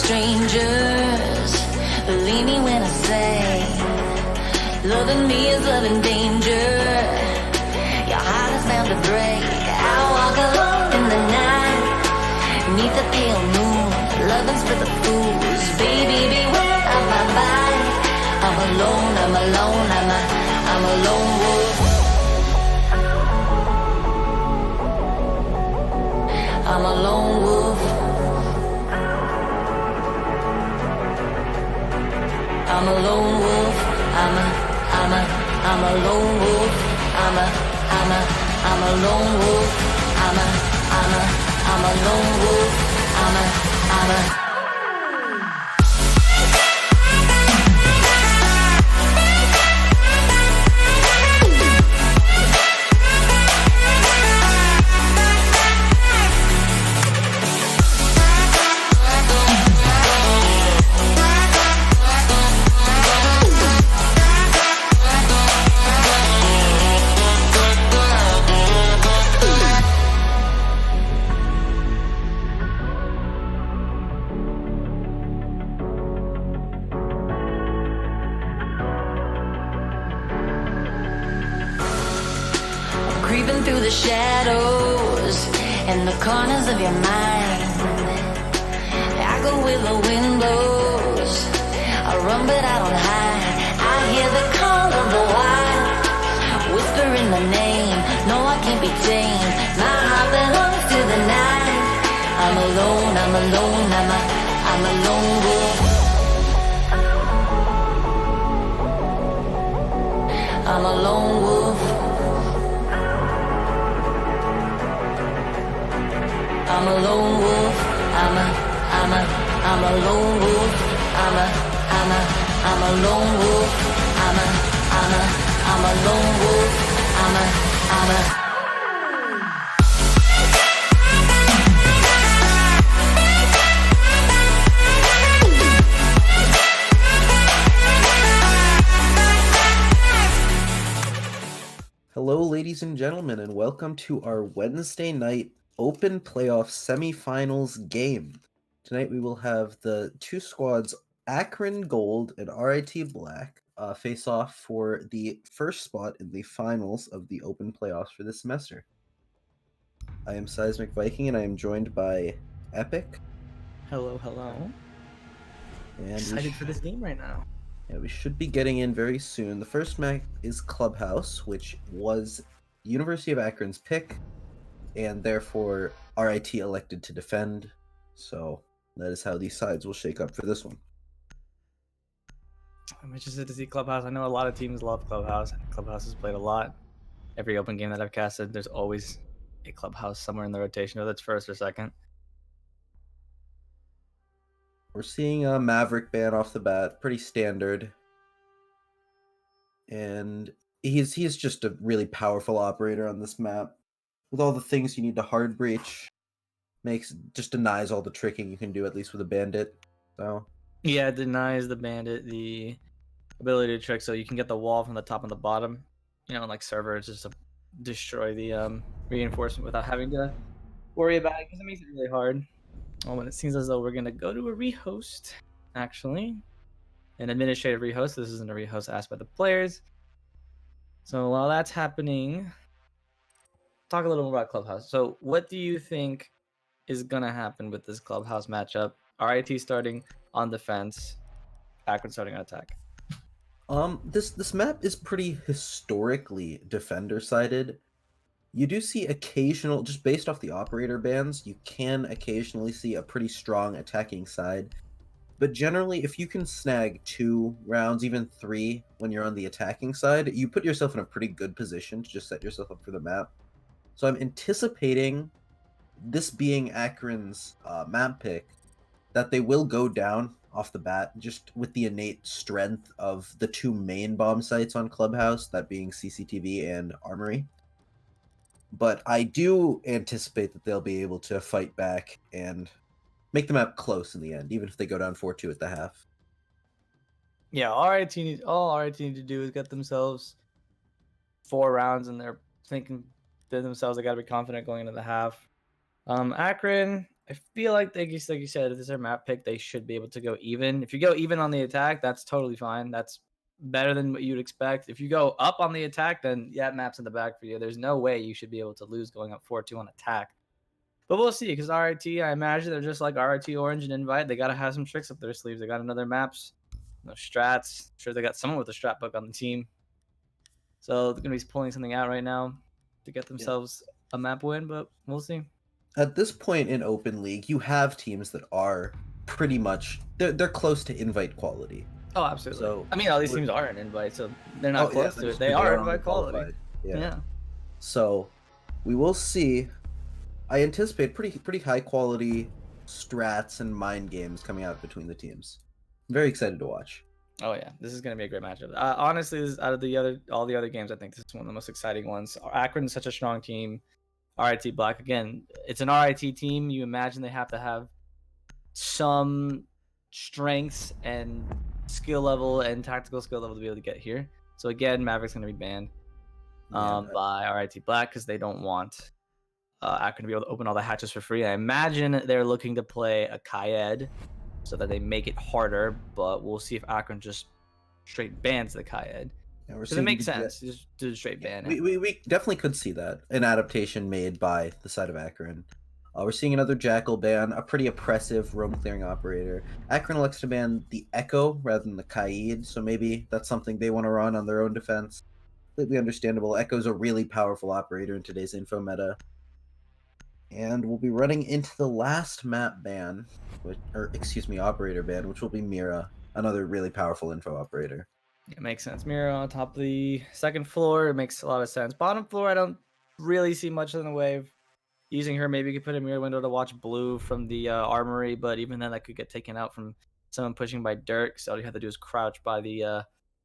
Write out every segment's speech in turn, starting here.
strangers. Believe me when I say, loving me is loving danger. Your heart is bound to break. I walk alone in the night, neath the pale moon, loving's for the fools. Baby, beware of my bite. I'm alone, I'm alone, I'm a lone wolf. I'm a lone wolf. I'm a lone wolf. I'm a lone wolf. I'm a lone wolf. I'm a lone wolf. Creeping through the shadows and the corners of your mind. I go where the wind blows. I run but I don't hide. I hear the call of the wild, whispering the name. No, I can't be tamed. My heart belongs to the night. I'm alone, I'm alone, I'm a lone wolf. I'm a lone wolf. I'm a lone wolf. I'm a lone wolf. I'm a lone wolf. I'm a lone wolf. Hello, ladies and gentlemen, and welcome to our Wednesday night Open Playoff Semifinals game. Tonight we will have the two squads, Akron Gold and RIT Black, face off for the first spot in the finals of the Open Playoffs for this semester. I am Seismic Viking, and I am joined by Epic. Hello, hello. And Excited for this game right now. Yeah, we should be getting in very soon. The first map is Clubhouse, which was University of Akron's pick, and therefore RIT elected to defend. So that is how these sides will shake up for this one. I'm interested to see Clubhouse. I know a lot of teams love Clubhouse. Clubhouse has played a lot. Every open game that I've casted, there's always a Clubhouse somewhere in the rotation, whether it's first or second. We're seeing a Maverick ban off the bat, pretty standard. And he's just a really powerful operator on this map. With all the things you need to hard breach, just denies all the tricking you can do, at least with a bandit. So yeah, it denies the bandit the ability to trick, so you can get the wall from the top and the bottom. You know, like servers, just to destroy the reinforcement without having to worry about it, because it makes it really hard. Well, and it seems as though we're gonna go to a rehost, actually, an administrative rehost. This isn't a rehost asked by the players. So while that's happening, talk a little more about Clubhouse. So what do you think is gonna happen with this Clubhouse matchup? RIT starting on defense, Akron starting on attack. This map is pretty historically defender sided. You do see occasional, just based off the operator bans, you can occasionally see a pretty strong attacking side. But generally, if you can snag 2 rounds, even 3, when you're on the attacking side, you put yourself in a pretty good position to just set yourself up for the map. So I'm anticipating, this being Akron's map pick, that they will go down off the bat, just with the innate strength of the 2 main bomb sites on Clubhouse, that being CCTV and Armory. But I do anticipate that they'll be able to fight back and make the map close in the end, even if they go down 4-2 at the half. Yeah, all RIT need to do is get themselves 4 rounds, and they're thinking to themselves they got to be confident going into the half. Akron, I feel like you said, if this is their map pick, they should be able to go even. If you go even on the attack, that's totally fine. That's better than what you'd expect. If you go up on the attack, then yeah, map's in the back for you. There's no way you should be able to lose going up 4-2 on attack. But we'll see, because RIT, I imagine they're just like RIT Orange and Invite. They got to have some tricks up their sleeves. They got another maps, no strats. I'm sure they got someone with a strat book on the team. So they're going to be pulling something out right now to get themselves a map win, but we'll see. At this point in Open League, you have teams that are pretty much they're close to invite quality. Oh, absolutely. So I mean, all these teams are an invite, so they're not close to it. They are invite quality. Yeah. So we will see. I anticipate pretty high quality strats and mind games coming out between the teams. I'm very excited to watch. Oh yeah, this is gonna be a great matchup. Honestly, this, out of all the other games, I think this is one of the most exciting ones. Akron is such a strong team. RIT Black, again, it's an RIT team. You imagine they have to have some strengths and skill level and tactical skill level to be able to get here. So again, Maverick's gonna be banned by RIT Black because they don't want Akron to be able to open all the hatches for free. I imagine they're looking to play a Kaed so that they make it harder, but we'll see if Akron just straight bans the Kaed. Because it makes sense. Just do the straight ban. We definitely could see that. An adaptation made by the side of Akron. We're seeing another Jackal ban, a pretty oppressive roam clearing operator. Akron elects to ban the Echo rather than the Kaid, so maybe that's something they want to run on their own defense. Completely understandable. Echo's a really powerful operator in today's info meta. And we'll be running into the last map ban, operator ban, which will be Mira, another really powerful info operator. It makes sense. Mira on top of the second floor, it makes a lot of sense. Bottom floor, I don't really see much in the way of using her. Maybe you could put a Mira window to watch blue from the armory, but even then that could get taken out from someone pushing by dirt, so all you have to do is crouch by the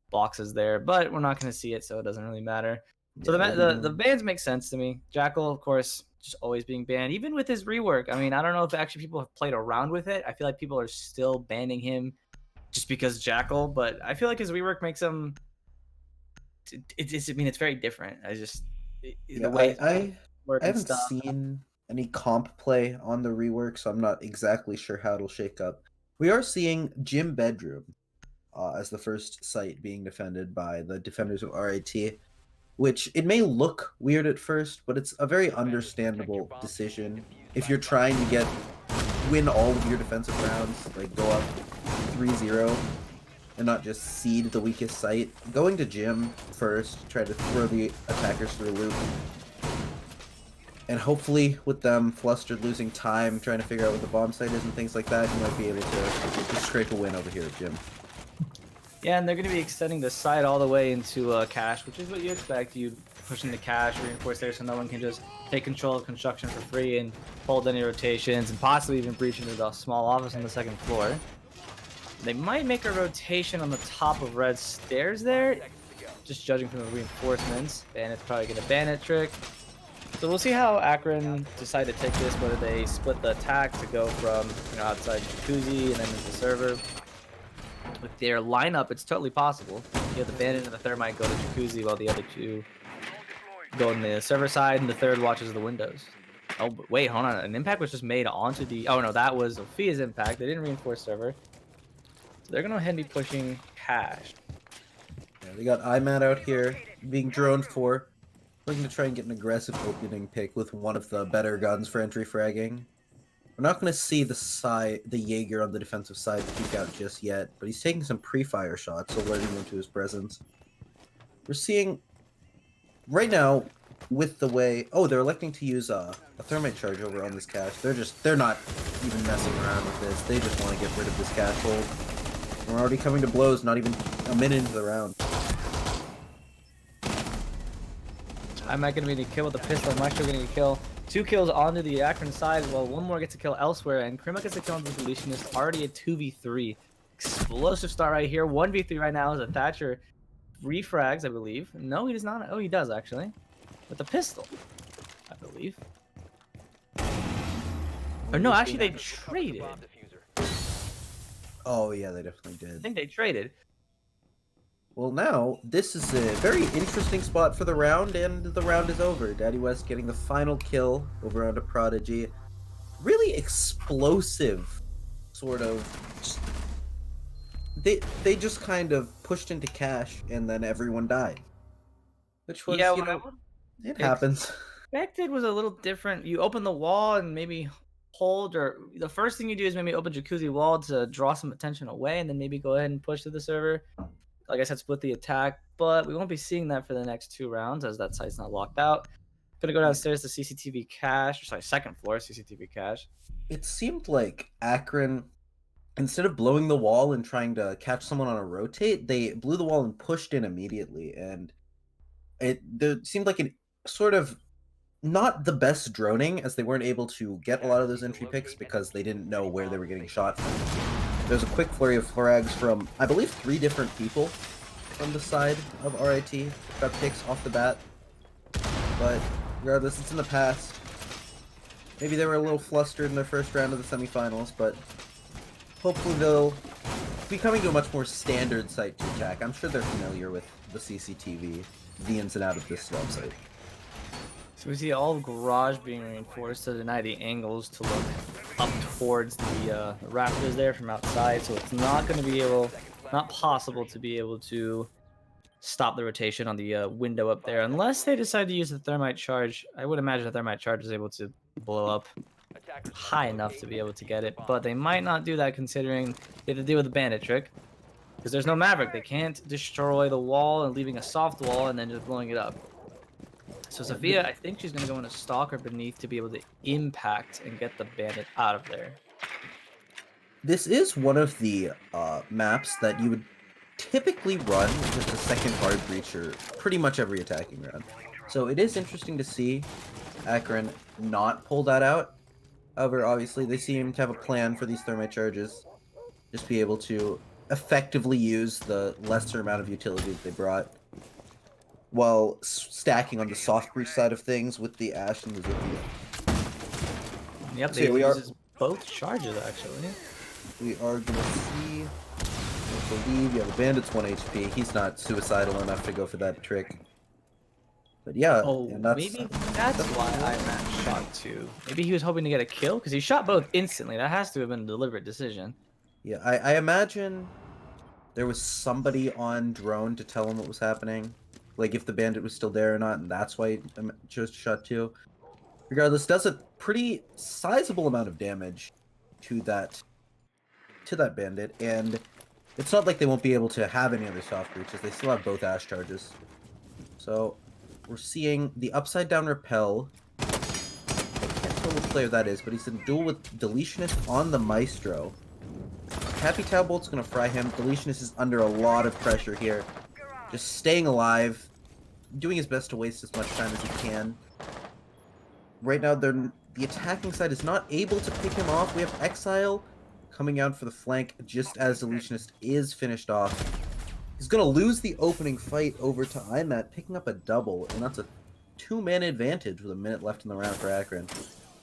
boxes there. But we're not going to see it, so it doesn't really matter. So the bans make sense to me. Jackal, of course, just always being banned, even with his rework. I mean, I don't know if actually people have played around with it. I feel like people are still banning him just because Jackal, but I feel like his rework makes him. It's very different. The way I haven't seen any comp play on the rework, so I'm not exactly sure how it'll shake up. We are seeing Gym Bedroom as the first site being defended by the defenders of RIT, which it may look weird at first, but it's a very understandable decision. If you're trying to win all of your defensive rounds, like go up 3-0 and not just seed the weakest site, going to Gym first, try to throw the attackers through a loop, and hopefully with them flustered, losing time, trying to figure out what the bomb site is and things like that, you might be able to scrape a win over here at Gym. Yeah, and they're going to be extending the site all the way into cache, which is what you expect. You pushing the cache, reinforce there so no one can just take control of construction for free and hold any rotations and possibly even breach into the small office on the second floor. They might make a rotation on the top of Red stairs there, just judging from the reinforcements. Bandit's probably going to Bandit trick. So we'll see how Akron decide to take this, whether they split the attack to go from outside Jacuzzi and then into the server. With their lineup, it's totally possible. You have the Bandit and the Thermite go to Jacuzzi while the other two go on the server side and the third watches the windows. Oh, but wait, hold on. An impact was just made onto the... Oh, no, that was Sophia's impact. They didn't reinforce server. So they're going to go ahead and be pushing cache. Yeah, they got IMAT out here being droned for. Looking to try and get an aggressive opening pick with one of the better guns for entry fragging. We're not going to see the Jaeger on the defensive side peek out just yet, but he's taking some pre-fire shots, alerting them to his presence. We're seeing, right now, with the way... Oh, they're electing to use a thermite charge over on this cache. They're not even messing around with this. They just want to get rid of this cache hold. We're already coming to blows, not even a minute into the round. I'm not going to be able to kill with the pistol. I'm actually going to kill 2 kills onto the Akron side, while 1 more gets a kill elsewhere, and Krima gets a kill on the deletionist. Already a 2v3. Explosive start right here. 1v3 right now is a Thatcher. 3 frags, I believe. No, he does not. Oh, he does, actually. With the pistol, I believe. Or no, actually, they traded. Oh, yeah, they definitely did. I think they traded. Well, now, this is a very interesting spot for the round, and the round is over. Daddy West getting the final kill over onto Prodigy. really explosive sort of. They just kind of pushed into cash, and then everyone died, which was, Yeah, you what I know, would it happens. expected was a little different. You open the wall and maybe hold, or the first thing you do is maybe open jacuzzi wall to draw some attention away, and then maybe go ahead and push to the server. Like I said, split the attack, but we won't be seeing that for the next 2 rounds as that site's not locked out. Gonna go downstairs to CCTV cache, sorry, second floor CCTV cache. It seemed like Akron, instead of blowing the wall and trying to catch someone on a rotate, they blew the wall and pushed in immediately, and there seemed like an sort of not the best droning, as they weren't able to get a lot of those entry picks because they didn't know where they were getting shot from. There's a quick flurry of frags from, I believe, 3 different people from the side of RIT. Got picks off the bat, but regardless, it's in the past. Maybe they were a little flustered in their first round of the semifinals, but hopefully they'll be coming to a much more standard site to attack. I'm sure they're familiar with the CCTV, the ins and out of this website. So we see all of garage being reinforced to deny the angles to look up towards the rafters there from outside. So it's not going to be not possible to be able to stop the rotation on the window up there unless they decide to use the thermite charge. I would imagine the thermite charge is able to blow up high enough to be able to get it, but they might not do that considering they have to deal with the bandit trick. Because there's no Maverick. They can't destroy the wall and leaving a soft wall and then just blowing it up. So Sophia, I think she's going to go in a stalker beneath to be able to impact and get the bandit out of there. This is one of the maps that you would typically run with the second hard breacher pretty much every attacking round. So it is interesting to see Akron not pull that out. However, obviously, they seem to have a plan for these thermite charges. Just be able to effectively use the lesser amount of utility that they brought, while stacking on the soft breach side of things with the Ash and the Zippy. Yep, So they we uses both charges, actually. We are going to see, I believe, yeah, the Bandit's 1 HP. He's not suicidal enough to go for that trick. But yeah, Oh, and that's, maybe that's why Iron shot 2. Maybe he was hoping to get a kill, because he shot both instantly. That has to have been a deliberate decision. Yeah, I imagine there was somebody on drone to tell him what was happening. Like, if the bandit was still there or not, and that's why he chose to shot 2. Regardless, does a pretty sizable amount of damage to that bandit, and it's not like they won't be able to have any other soft breaches. They still have both Ash charges. So, we're seeing the upside down repel. I can't tell what player that is, but he's in duel with Deletionist on the Maestro. Happy Tau Bolt's gonna fry him. Deletionist is under a lot of pressure here. Just staying alive, doing his best to waste as much time as he can. Right now, the attacking side is not able to pick him off. We have Exile coming out for the flank just as Deletionist is finished off. He's going to lose the opening fight over to IMAT, picking up a double, and that's a 2-man advantage with a minute left in the round for Akron.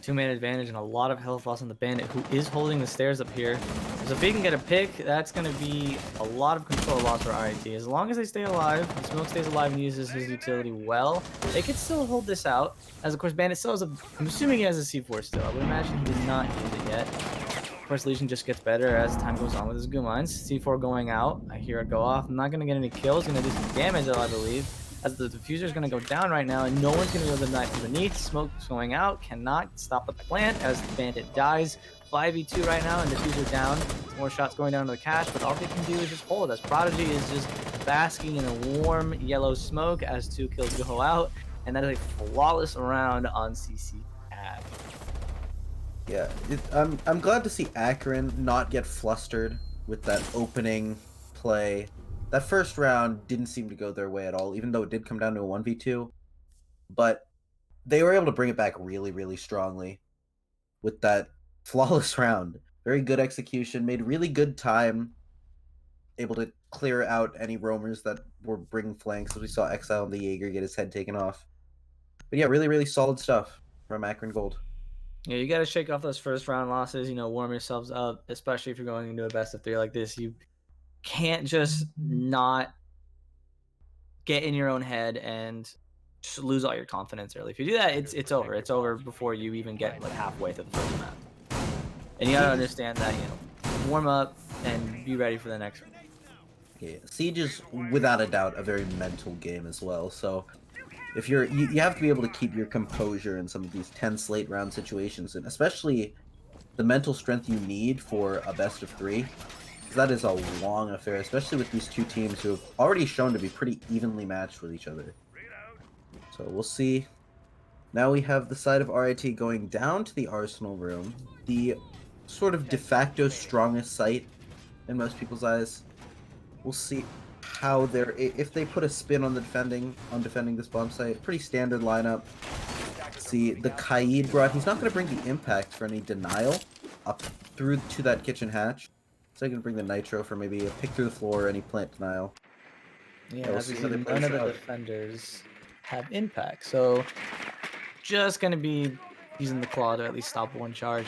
2-man advantage and a lot of health loss on the bandit, who is holding the stairs up here. So if he can get a pick, that's going to be a lot of control loss for RIT. As long as they stay alive, and Smoke stays alive and uses his utility well, they could still hold this out. As of course, bandit still has I'm assuming he has a C4 still. I would imagine he did not use it yet. Of course, Legion just gets better as time goes on with his goo mines. C4 going out. I hear it go off. I'm not going to get any kills. Going to do some damage, though, I believe. As the diffuser is going to go down right now, and no one's going to be able to knife from beneath. Smoke's going out. Cannot stop the plant as the bandit dies. 5v2 right now, and diffuser down. More shots going down to the cache, but all they can do is just hold. As Prodigy is just basking in a warm yellow smoke as 2 kills go out. And that is a flawless round on CC Ave. Yeah, I'm glad to see Akron not get flustered with that opening play. That first round didn't seem to go their way at all, even though it did come down to a 1v2. But they were able to bring it back really, really strongly with that flawless round. Very good execution, made really good time, able to clear out any roamers that were bringing flanks, as we saw Exile and the Jaeger get his head taken off. But yeah, really, really solid stuff from Akron Gold. Yeah, you got to shake off those first round losses, warm yourselves up, especially if you're going into a best of 3 like this. You can't just not get in your own head and just lose all your confidence early. If you do that, it's over. It's over before you even get like halfway through the first map. And you gotta understand that, warm up and be ready for the next one. Yeah, Siege is without a doubt a very mental game as well. So if you have to be able to keep your composure in some of these tense late round situations, and especially the mental strength you need for a best of 3. Because that is a long affair, especially with these two teams who have already shown to be pretty evenly matched with each other. So we'll see. Now we have the side of RIT going down to the Arsenal room, the sort of de facto strongest site in most people's eyes. We'll see how if they put a spin on defending this bomb site. Pretty standard lineup. See the Kaid brought. He's not going to bring the impact for any denial up through to that kitchen hatch. So he's going to bring the nitro for maybe a pick through the floor or any plant denial. Yeah, we'll as we see see, how they play none of this the out. defenders have impact, so just gonna be using the claw to at least stop one charge.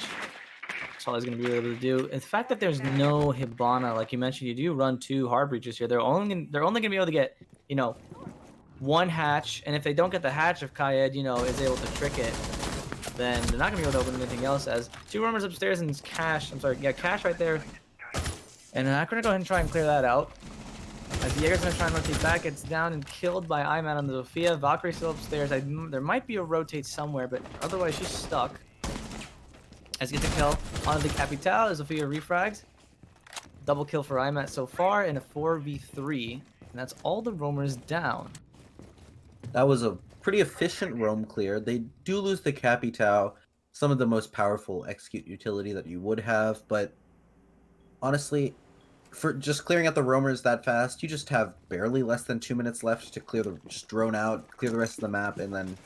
That's all he's gonna be able to do. And the fact that there's no Hibana, like you mentioned, you do run 2 hard breaches here. They're only gonna be able to get, one hatch, and if they don't get the hatch, if Kayed, is able to trick it, then they're not gonna be able to open anything else. As 2 roamers upstairs and Cash, Cash right there. And I'm gonna go ahead and try and clear that out. As Jaeger's gonna try and rotate back, gets down and killed by Iman on the Zofia. Valkyrie's still upstairs. There might be a rotate somewhere, but otherwise she's stuck. As he gets a kill on the Capital, Zofia refrags. Double kill for Iman so far in a 4v3, and that's all the roamers down. That was a pretty efficient roam clear. They do lose the Capital, some of the most powerful execute utility that you would have, but honestly, for just clearing out the roamers that fast, you just have barely less than 2 minutes left to just drone out, clear the rest of the map, and then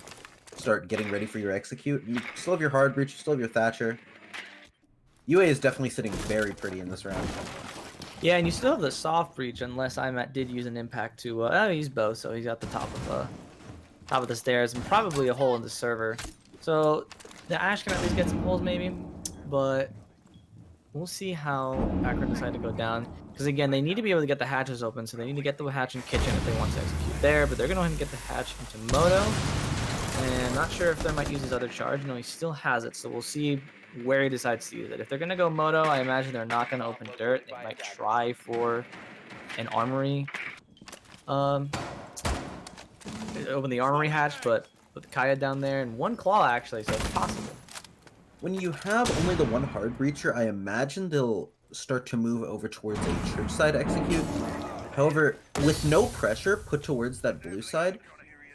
start getting ready for your execute. You still have your hard breach, you still have your Thatcher. UA is definitely sitting very pretty in this round. Yeah, and you still have the soft breach unless Imat did use an impact to use both, so he's at the top of the stairs and probably a hole in the server. So the Ash can at least get some holes maybe, but we'll see how Akron decide to go down. Because again, they need to be able to get the hatches open, so they need to get the hatch in kitchen if they want to execute there. But they're going to go ahead and get the hatch into Moto. And not sure if they might use his other charge. No, he still has it, so we'll see where he decides to use it. If they're going to go Moto, I imagine they're not going to open dirt. They might try for an armory. Open the armory hatch, but with Kaya down there and 1 claw actually, so it's possible. When you have only the 1 hard breacher, I imagine they'll start to move over towards a church side execute. However, with no pressure put towards that blue side,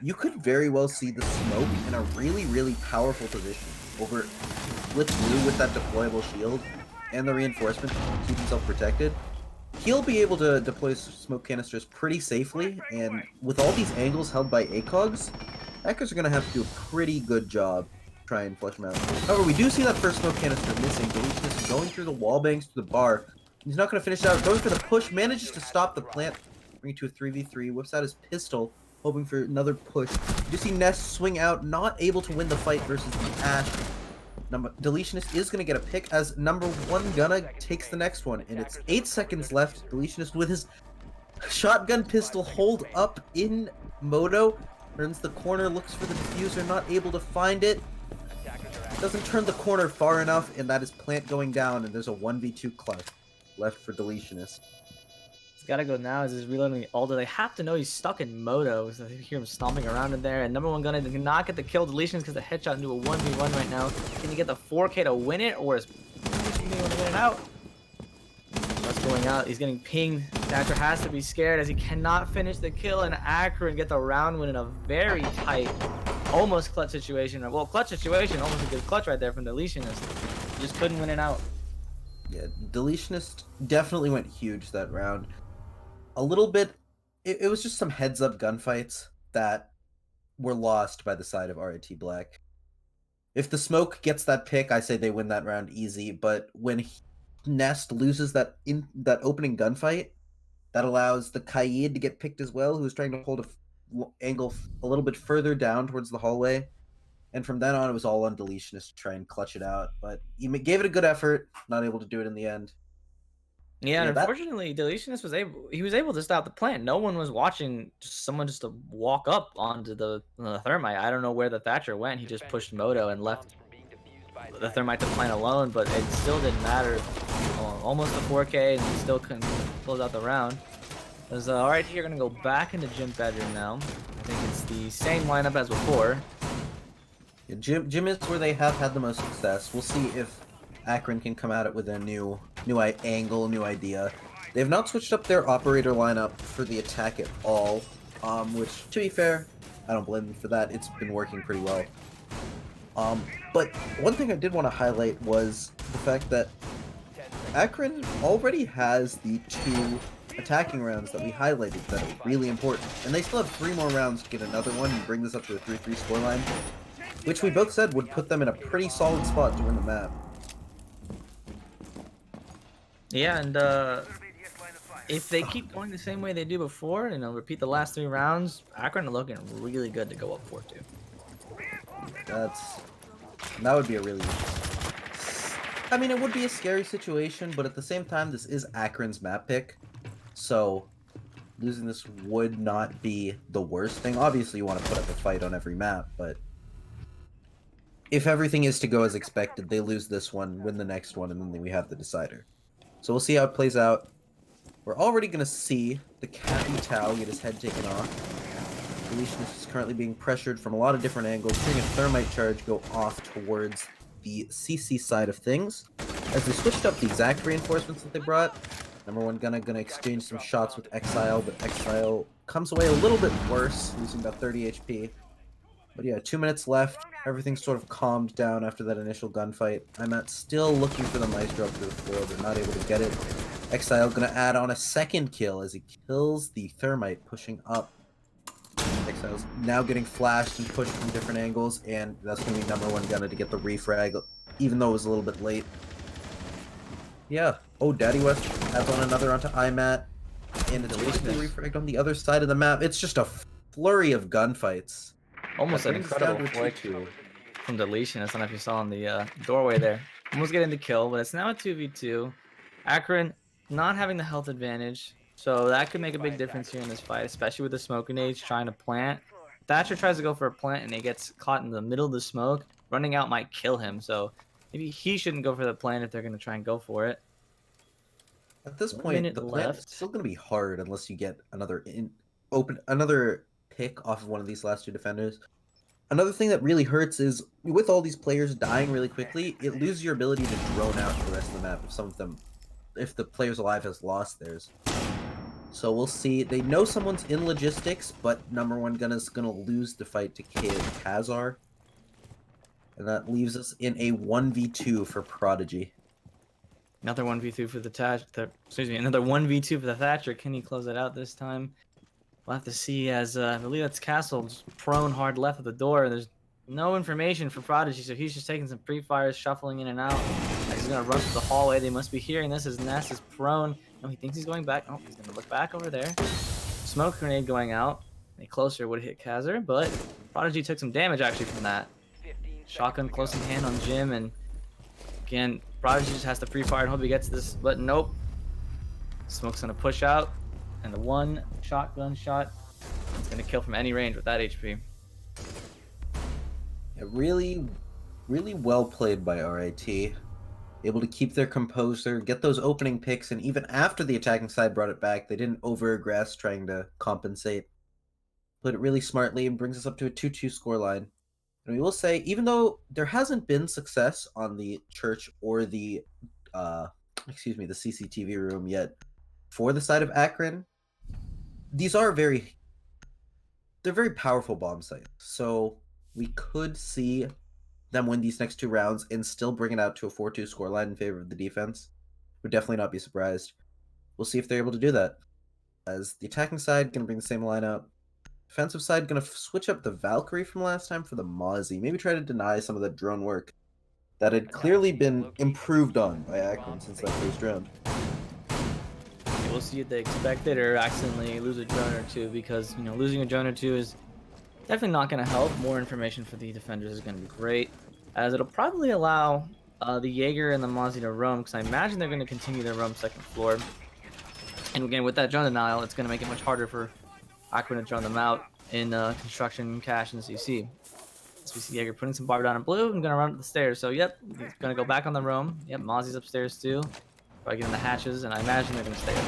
you could very well see the smoke in a really, really powerful position over Blitz Blue with that deployable shield and the reinforcement to keep himself protected. He'll be able to deploy smoke canisters pretty safely, and with all these angles held by ACOGs, hackers are going to have to do a pretty good job try and flush him out. However, we do see that first smoke canister missing. Delicious going through the wall bangs to the bar. He's not going to finish out. Going for the push, manages to stop the plant, bring it to a 3v3, whips out his pistol, hoping for another push. You see Nest swing out, not able to win the fight versus the Ash. Deletionist is going to get a pick as number 1 Gunna takes the next one, and it's 8 seconds left. Deletionist with his shotgun pistol hold up in Moto, turns the corner, looks for the diffuser, not able to find it. Doesn't turn the corner far enough, and that is plant going down, and there's a 1v2 clutch left for Deletionist. He's got to go now as he's reloading the Alder. They have to know he's stuck in Moto, so they hear him stomping around in there. And number 1 Gunna did not get the kill. Deletionist because the headshot into a 1v1 right now. Can he get the 4K to win it, or is he going to win it out? That's going out. He's getting pinged. Thatcher has to be scared as he cannot finish the kill, and Akron get the round win in a very tight, almost clutch situation. Well, clutch situation, almost a good clutch right there from Deletionist. Just couldn't win it out. Yeah, Deletionist definitely went huge that round. A little bit, it was just some heads-up gunfights that were lost by the side of RIT Black. If the smoke gets that pick, I say they win that round easy, but when Nest loses that opening gunfight, that allows the Kaid to get picked as well, who was trying to hold a angle a little bit further down towards the hallway. And from then on, it was all on Deletionist to try and clutch it out. But he gave it a good effort, not able to do it in the end. Yeah, and unfortunately, Deletionist was able to stop the plant. No one was watching someone just to walk up onto the thermite. I don't know where the Thatcher went. He just pushed Moto and left the thermite to plant alone, but it still didn't matter. Almost a 4K, and still couldn't close out the round. As alright, here gonna go back into gym bedroom now. I think it's the same lineup as before. Yeah, gym is where they have had the most success. We'll see if Akron can come at it with a new angle, new idea. They have not switched up their operator lineup for the attack at all, which, to be fair, I don't blame them for that. It's been working pretty well. But one thing I did want to highlight was the fact that Akron already has the 2 attacking rounds that we highlighted that are really important, and they still have 3 more rounds to get another one and bring this up to a 3-3 scoreline, which we both said would put them in a pretty solid spot to win the map. Yeah, and if they keep going the same way they do before, repeat the last 3 rounds, Akron are looking really good to go up 4-2. That would be a really... I mean, it would be a scary situation, but at the same time, this is Akron's map pick, so losing this would not be the worst thing. Obviously, you want to put up a fight on every map, but if everything is to go as expected, they lose this one, win the next one, and then we have the decider. So we'll see how it plays out. We're already going to see the Cappy Tau get his head taken off. Deletionist is currently being pressured from a lot of different angles, seeing a thermite charge go off towards the CC side of things. As they switched up the exact reinforcements that they brought, number 1 gonna exchange some shots with Exile, but Exile comes away a little bit worse, losing about 30 HP. But yeah, 2 minutes left. Everything's sort of calmed down after that initial gunfight. I'm still looking for the Maestro up to the floor, but not able to get it. Exile gonna add on a second kill as he kills the thermite, pushing up. Exile's now getting flashed and pushed from different angles, and that's gonna be number 1 gunna to get the refrag, even though it was a little bit late. Yeah. Oh, Daddy West adds on another onto IMAT, and it's basically refragged on the other side of the map. It's just a flurry of gunfights. Almost an incredible flick from Deletion. I don't know if you saw in the doorway there. Almost getting the kill, but it's now a 2v2. Akron not having the health advantage, so that could make a big difference here in this fight, especially with the smoke grenades trying to plant. Thatcher tries to go for a plant and he gets caught in the middle of the smoke. Running out might kill him, so maybe he shouldn't go for the plant if they're going to try and go for it. At this point, the plant is still going to be hard unless you get another pick off of one of these last 2 defenders. Another thing that really hurts is, with all these players dying really quickly, it loses your ability to drone out the rest of the map if the players alive has lost theirs. So we'll see. They know someone's in logistics, but number 1 gunna's gonna lose the fight to Kazar. And that leaves us in a 1v2 for Prodigy. Another 1v2 for the Thatcher. Excuse me, another 1v2 for the Thatcher. Can he close it out this time? We'll have to see, as I believe that's Castle just prone hard left of the door. There's no information for Prodigy, so he's just taking some pre-fires, shuffling in and out. He's gonna run through the hallway. They must be hearing this as Ness is prone. No, he thinks he's going back. Oh, he's gonna look back over there. Smoke grenade going out. A closer would hit Kazar, but Prodigy took some damage actually from that. Shotgun close in hand on Jim, and again, Prodigy just has to pre-fire and hope he gets this, but nope. Smoke's gonna push out, and the 1 shotgun shot is gonna kill from any range with that HP. Yeah, really well played by RIT. Able to keep their composure, get those opening picks, and even after the attacking side brought it back, they didn't over-aggress trying to compensate. Played it really smartly and brings us up to a 2-2 scoreline. And we will say, even though there hasn't been success on the church or the CCTV room yet, for the side of Akron, these are they're very powerful bomb sites. So we could see them win these next 2 rounds and still bring it out to a 4-2 scoreline in favor of the defense. Would definitely not be surprised. We'll see if they're able to do that. As the attacking side going to bring the same lineup. Defensive side going to switch up the Valkyrie from last time for the Mozzie. Maybe try to deny some of that drone work that had clearly been improved on by Akron since that first round. We'll see if they expect it or accidentally lose a drone or 2, because losing a drone or 2 is definitely not going to help. More information for the defenders is going to be great, as it'll probably allow the Jaeger and the Mozzie to roam, because I imagine they're going to continue their roam second floor. And again, with that drone denial, it's going to make it much harder for Akron to drone them out in construction, cash, and CC. So we see Jaeger putting some barb down in blue and gonna run up the stairs. So yep, he's gonna go back on the roam. Yep, Mozzie's upstairs too. Probably getting the hatches, and I imagine they're gonna stay up.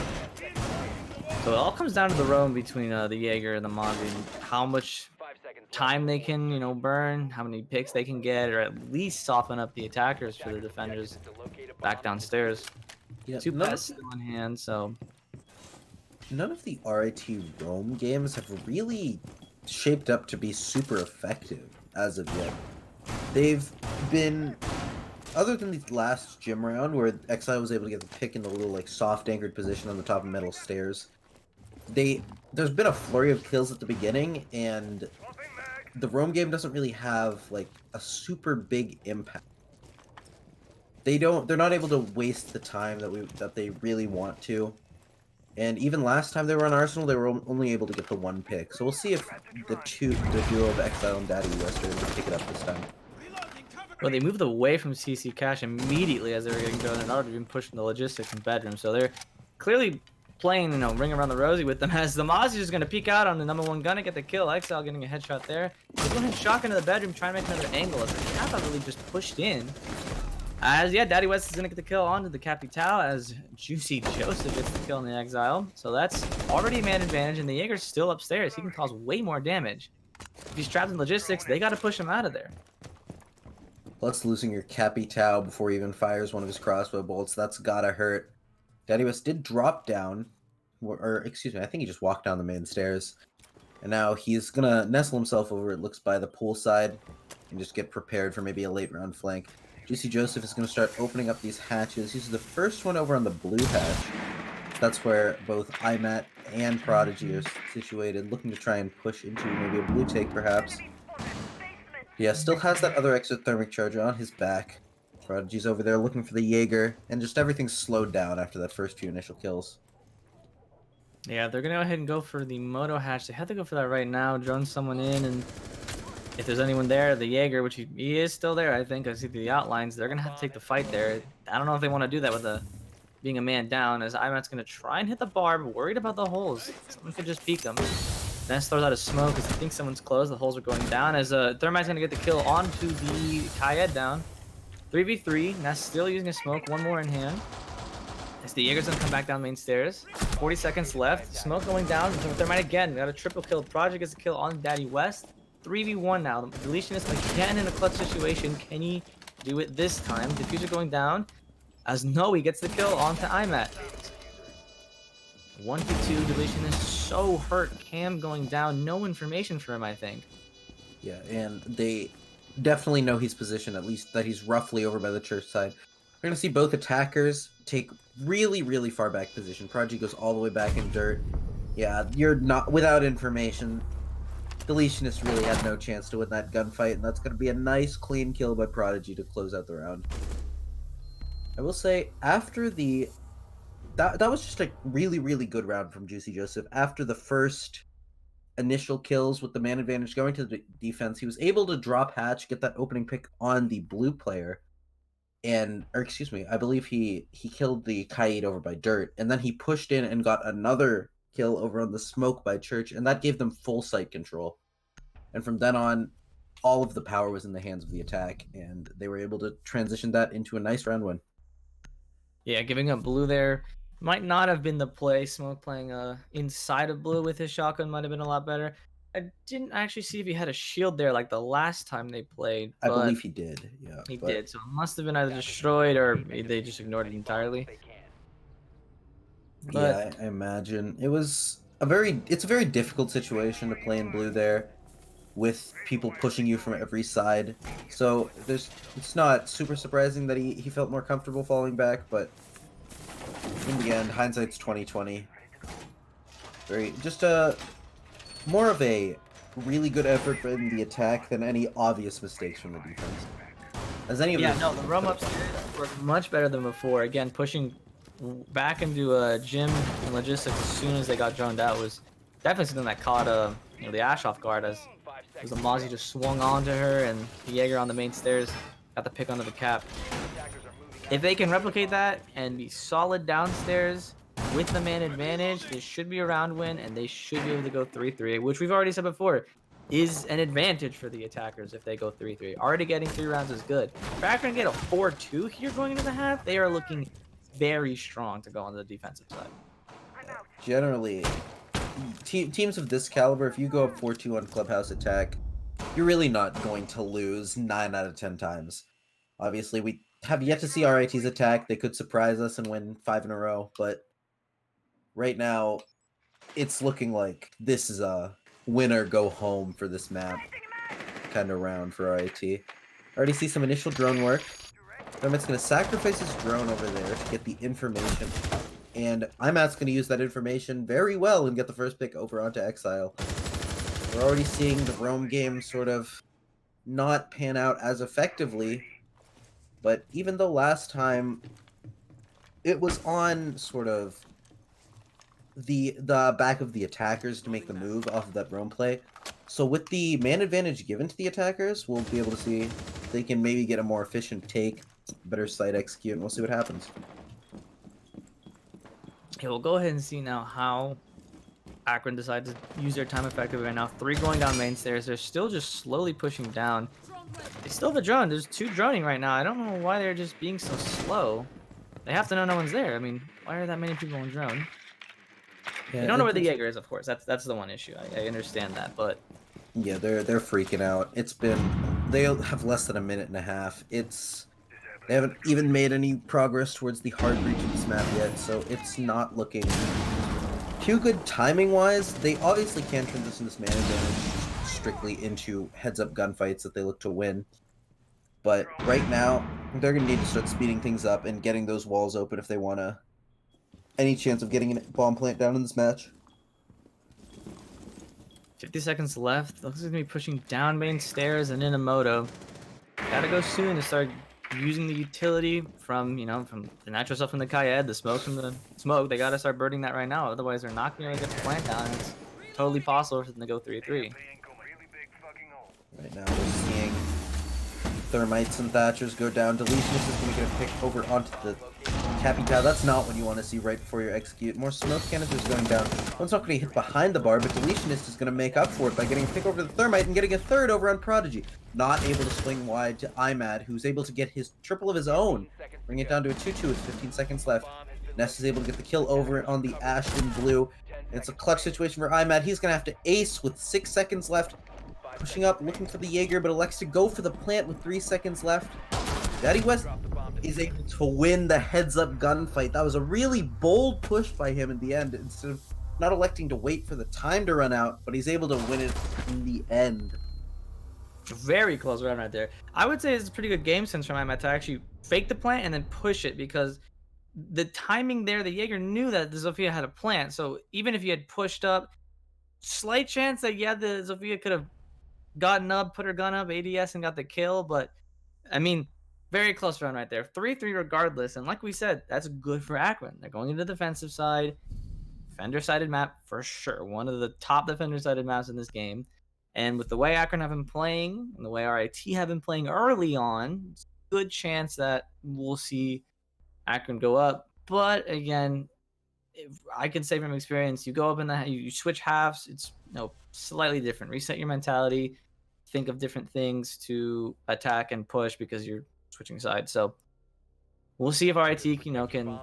So it all comes down to the roam between the Jaeger and the Mozzie, and how much time they can, you know, burn, how many picks they can get, or at least soften up the attackers for the defenders back downstairs. Yeah, 2 pests still in hand, so none of the RIT roam games have really shaped up to be super effective as of yet. They've been, other than the last gym round where Exile was able to get the pick in the little like soft anchored position on the top of metal stairs, there's been a flurry of kills at the beginning, and the roam game doesn't really have like a super big impact. They're not able to waste the time that they really want to. And even last time they were on Arsenal, they were only able to get the 1 pick. So we'll see if the duo of Exile and Daddy West are able to pick it up this time. well, they moved away from CC Cash immediately as they were getting going, and already been pushing the logistics and bedroom. So they're clearly playing, you know, ring around the rosy with them, as the Mozzie is going to peek out on the #1 gun and get the kill. Exile getting a headshot there. He's going to shotgun to the bedroom, trying to make another angle as the Kappa really just pushed in. As yeah, Daddy West is going to get the kill onto the Capital as Juicy Joseph gets the kill in the Exile. So that's already a man advantage, and the Jaeger's still upstairs. He can cause way more damage. If he's trapped in logistics, they got to push him out of there. Plus losing your Capital before he even fires one of his crossbow bolts, that's gotta hurt. Daddy West did drop down, or excuse me, I think he just walked down the main stairs. And now he's gonna nestle himself over, it looks, by the pool side and just get prepared for maybe a late round flank. Juicy Joseph is gonna start opening up these hatches. He's the first one over on the blue hatch. That's where both IMAT and Prodigy are situated, looking to try and push into maybe a blue take perhaps. Yeah, still has that other exothermic charger on his back. Prodigy's over there looking for the Jaeger, and just everything's slowed down after that first few initial kills. Yeah, they're going to go ahead and go for the Moto hatch. They have to go for that right now, drone someone in, and if there's anyone there, the Jaeger, which he is still there, I think. I see the outlines. They're going to have to take the fight there. I don't know if they want to do that with being a man down, as IMAT's going to try and hit the barb, worried about the holes. Someone could just peek them. Ness throws out a smoke as he thinks someone's close. The holes are going down, as Thermite's going to get the kill onto the Kayed down. 3v3. Ness still using a smoke. One more in hand. As the Jaeger's going to come back down main stairs. 40 seconds left. Smoke going down. Thermite again. Got a triple kill. Project gets a kill on Daddy West. 3v1 now. The deletionist again in a clutch situation. Can he do it this time? Diffuser going down. As no, he gets the kill onto IMAT. 1v2. Deletionist so hurt. Cam going down. No information for him, I think. Yeah, and they definitely know he's positioned, at least that he's roughly over by the church side. We're going to see both attackers take really, really far back position. Prodigy goes all the way back in dirt. Yeah, you're not without information. Deletionist really had no chance to win that gunfight, and that's going to be a nice, clean kill by Prodigy to close out the round. I will say, after the... That was just a really, really good round from Juicy Joseph. After the first initial kills with the man advantage going to the defense, he was able to drop hatch, get that opening pick on the blue player, and, or excuse me, I believe he killed the Kayed over by dirt, and then he pushed in and got another kill over on the smoke by church, and that gave them full site control. And from then on, all of the power was in the hands of the attack, and they were able to transition that into a nice round win. Yeah, giving up blue there might not have been the play. Smoke playing inside of blue with his shotgun might have been a lot better. I didn't actually see if he had a shield there like the last time they played. I believe he did, yeah. He did, so it must have been either destroyed or they just ignored it entirely. But, yeah, I imagine. It's a very difficult situation to play in blue there, with people pushing you from every side. So it's not super surprising that he felt more comfortable falling back, but in the end, hindsight's 20/20. More of a really good effort in the attack than any obvious mistakes from the defense. The roam upstairs were much better than before. Again, pushing back into gym and logistics as soon as they got droned out was definitely something that caught the Ash off guard, as the Mozzie just swung onto her, and the Jaeger on the main stairs got the pick onto the cap. If they can replicate that and be solid downstairs with the man advantage, this should be a round win, and they should be able to go 3-3, which we've already said before. is an advantage for the attackers if they go 3-3. Already getting 3 rounds is good. If Akron get a 4-2 here going into the half, they are looking very strong to go on the defensive side. Generally, teams of this caliber, if you go up 4-2 on Clubhouse Attack, you're really not going to lose 9 out of 10 times. Obviously, we have yet to see RIT's attack. They could surprise us and win 5 in a row, but right now, it's looking like this is a winner go home for this map kind of round for RIT. Already see some initial drone work. Thermit's going to sacrifice his drone over there to get the information. And IMAT's going to use that information very well and get the first pick over onto Exile. We're already seeing the roam game sort of not pan out as effectively. But even though last time it was on sort of the back of the attackers to make the move off of that roam play. So with the man advantage given to the attackers, we'll be able to see if they can maybe get a more efficient take, better site execute, and we'll see what happens. Okay, we'll go ahead and see now how Akron decides to use their time effectively right now. 3 going down main stairs. They're still just slowly pushing down. They still have a drone. There's 2 droning right now. I don't know why they're just being so slow. They have to know no one's there. I mean, why are that many people on drone? Yeah, you don't know where the Jaeger is, of course. That's the one issue. I understand that, but yeah, they're freaking out. It's been, they have less than a minute and a half. They haven't even made any progress towards the hard reach of this map yet, so it's not looking too good timing wise. They obviously can transition this man advantage strictly into heads up gunfights that they look to win. But right now, they're gonna need to start speeding things up and getting those walls open if they wanna any chance of getting a bomb plant down in this match. 50 seconds left. Looks like gonna be pushing down main stairs and in a moto. Gotta go soon to start using the utility from from the natural stuff from the Kayed, the smoke from the smoke. They gotta start burning that right now. Otherwise, they're not gonna get the plant down. It's totally possible for them to go 3-3. Right now, we're seeing Thermites and Thatchers go down. Deletionist is going to get a pick over onto the Cappy Tower. That's not what you want to see right before you execute. More smoke canisters going down. One's not going to hit behind the bar, but Deletionist is going to make up for it by getting a pick over the Thermite and getting a third over on Prodigy. Not able to swing wide to IMAD, who's able to get his triple of his own. Bring it down to a 2-2 with 15 seconds left. Ness is able to get the kill over on the Ashton Blue. It's a clutch situation for IMAD. He's going to have to ace with 6 seconds left. Pushing up, looking for the Jaeger, but elects to go for the plant with 3 seconds left. Daddy West is able to win the heads-up gunfight. That was a really bold push by him in the end, instead of not electing to wait for the time to run out, but he's able to win it in the end. Very close round right there. I would say it's a pretty good game sense from IMAT to actually fake the plant and then push it, because the timing there, the Jaeger knew that the Zofia had a plant, so even if you had pushed up, slight chance that, yeah, the Zofia could have gotten up, put her gun up, ADS, and got the kill, but I mean, very close run right there. 3-3 regardless, and like we said, that's good for Akron. They're going into the defensive side. Defender-sided map for sure. One of the top defender-sided maps in this game. And with the way Akron have been playing, and the way RIT have been playing early on, it's a good chance that we'll see Akron go up. But again, I can say from experience, you go up in the, you switch halves, it's slightly different. Reset your mentality, think of different things to attack and push because you're switching sides. So we'll see if RIT can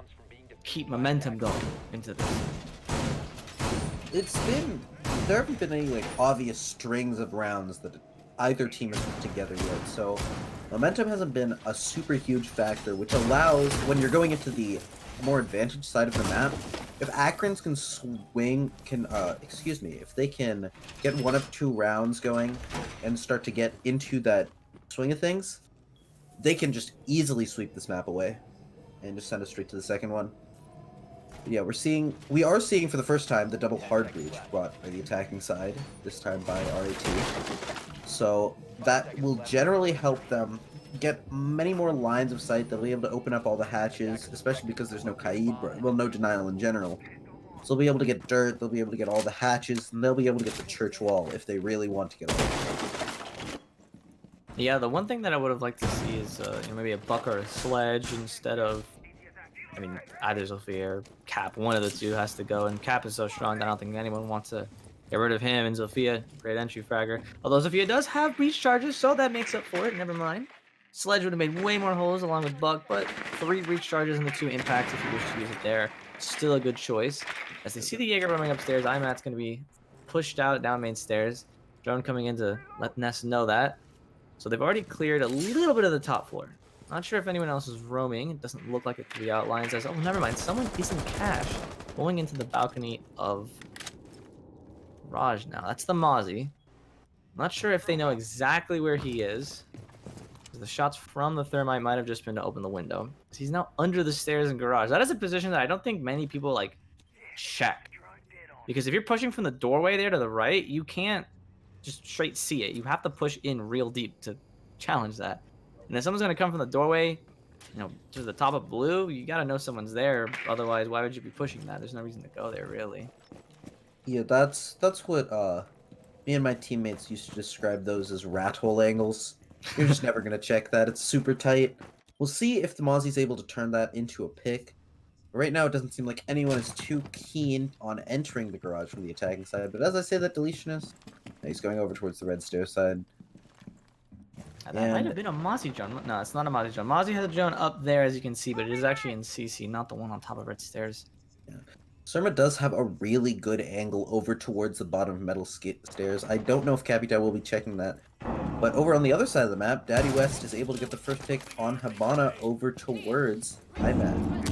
keep momentum going into this. There haven't been any obvious strings of rounds that either team has put together yet, so momentum hasn't been a super huge factor, which allows, when you're going into the more advantaged side of the map, if Akrons can if they can get 1 of 2 rounds going and start to get into that swing of things, they can just easily sweep this map away and just send us straight to the second one. But yeah, we are seeing for the first time the double hard breach brought by the attacking side, this time by RAT. So that will generally help them get many more lines of sight. They'll be able to open up all the hatches, especially because there's no Kaid, well, no denial in general. So they'll be able to get dirt, they'll be able to get all the hatches, and they'll be able to get the church wall if they really want to get all that. Yeah, the one thing that I would have liked to see is maybe a buck or a sledge instead of, either Zofia or Cap. One of the two has to go, and Cap is so strong that I don't think anyone wants to Get rid of him and Zofia. Great entry fragger. Although Zofia does have breach charges, so that makes up for it. Never mind. Sledge would have made way more holes along with Buck, but 3 breach charges and the 2 impacts if you wish to use it there. Still a good choice. As they see the Jaeger roaming upstairs, Imat's going to be pushed out down main stairs. Drone coming in to let Ness know that. So they've already cleared a little bit of the top floor. Not sure if anyone else is roaming. It doesn't look like it to the outlines. As, oh, never mind. Someone is in cash going into the balcony of Raj now. That's the Mozzie. Not sure if they know exactly where he is. The shots from the thermite might have just been to open the window. He's now under the stairs in garage. That is a position that I don't think many people like check. Because if you're pushing from the doorway there to the right, you can't just straight see it. You have to push in real deep to challenge that. And if someone's going to come from the doorway, you know, to the top of blue, you got to know someone's there. Otherwise, why would you be pushing that? There's no reason to go there, really. Yeah, that's what me and my teammates used to describe those as rat hole angles. You're just never going to check that. It's super tight. We'll see if the Mozzie's able to turn that into a pick. Right now, it doesn't seem like anyone is too keen on entering the garage from the attacking side. But as I say that deletion is, he's going over towards the red stair side. That might have been a Mozzie drone. No, it's not a Mozzie drone. Mozzie has a drone up there, as you can see, but it is actually in CC, not the one on top of red stairs. Yeah. Surma does have a really good angle over towards the bottom of metal stairs. I don't know if Capital will be checking that. But over on the other side of the map, Daddy West is able to get the first pick on Habana over towards Imat.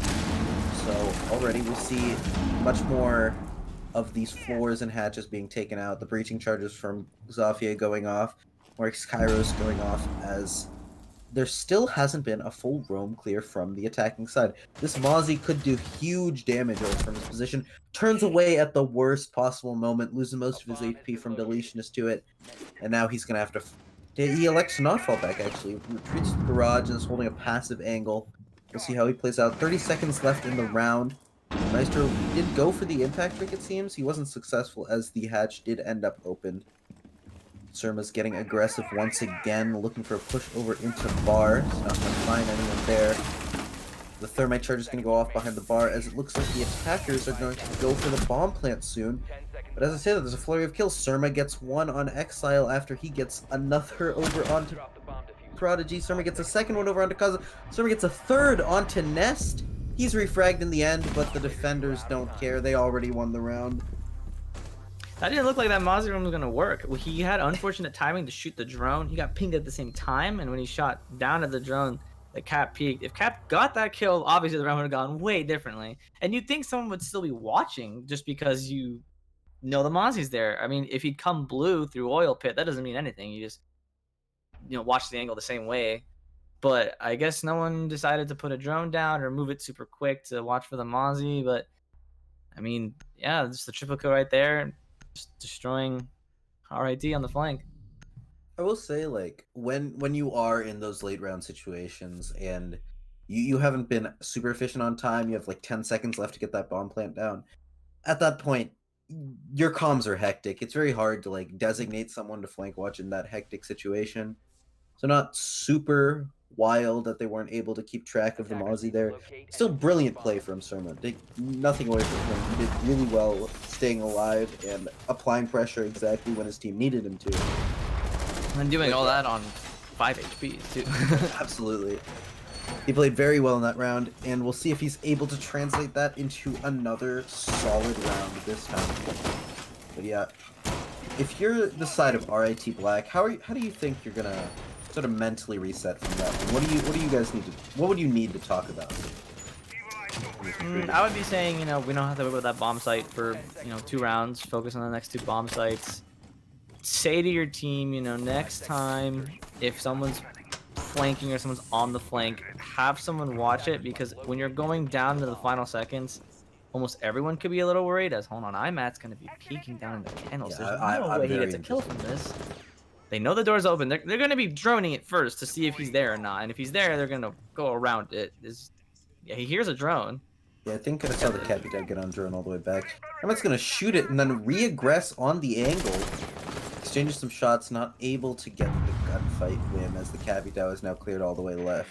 So already we'll see much more of these floors and hatches being taken out. The breaching charges from Zofia going off, or Kairos going off, as there still hasn't been a full roam clear from the attacking side. This Mozzie could do huge damage from his position. Turns away at the worst possible moment, losing most of his HP from deletionist to it. And now he's going to have to... He elects to not fall back, actually. Retreats to the garage and is holding a passive angle. We'll see how he plays out. 30 seconds left in the round. Maestro did go for the impact trick, it seems. He wasn't successful as the hatch did end up open. Surma's getting aggressive once again, looking for a push over into bar. He's not going to find anyone there. The thermite charge is going to go off behind the bar, as it looks like the attackers are going to go for the bomb plant soon. But as I said, there's a flurry of kills. Surma gets one on Exile after he gets another over onto Prodigy. Surma gets a second one over onto Kaza. Surma gets a third onto Nest. He's refragged in the end, but the defenders don't care. They already won the round. That didn't look like that Mozzie room was going to work. He had unfortunate timing to shoot the drone. He got pinged at the same time, and when he shot down at the drone, the Cap peaked. If Cap got that kill, obviously the round would have gone way differently. And you'd think someone would still be watching just because you know the Mozzie's there. I mean, if he'd come blue through oil pit, that doesn't mean anything. You just, you know, watch the angle the same way. But I guess no one decided to put a drone down or move it super quick to watch for the Mozzie. But, I mean, yeah, just the triple kill right there. Just destroying RID on the flank. I will say, like, when you are in those late round situations and you haven't been super efficient on time, you have like 10 seconds left to get that bomb plant down. At that point, your comms are hectic. It's very hard to like designate someone to flank watch in that hectic situation. So not super wild that they weren't able to keep track of the Mozzie there. Still brilliant play from Surma. Take nothing away from him. He did really well staying alive and applying pressure exactly when his team needed him to. And doing all that on 5 HP too. Absolutely. He played very well in that round, and we'll see if he's able to translate that into another solid round this time. But yeah, if you're the side of RIT Black, how do you think you're gonna sort of mentally reset from that? What do you guys need to? What would you need to talk about? I would be saying, you know, we don't have to worry about that bomb site for, you know, 2 rounds. Focus on the next 2 bomb sites. Say to your team, you know, next time if someone's flanking or someone's on the flank, have someone watch it, because when you're going down to the final seconds, almost everyone could be a little worried as, hold on, Imat's going to be peeking down in the kennels. Yeah, There's no way he gets a kill from this. They know the door's open. They're going to be droning it first to see if he's there or not. And if he's there, they're going to go around it. Yeah, he hears a drone. Yeah, I think I saw the Capital get on drone all the way back. Imat's going to shoot it and then re-aggress on the angle. Exchanges some shots, not able to get the gunfight win as the Capital is now cleared all the way left.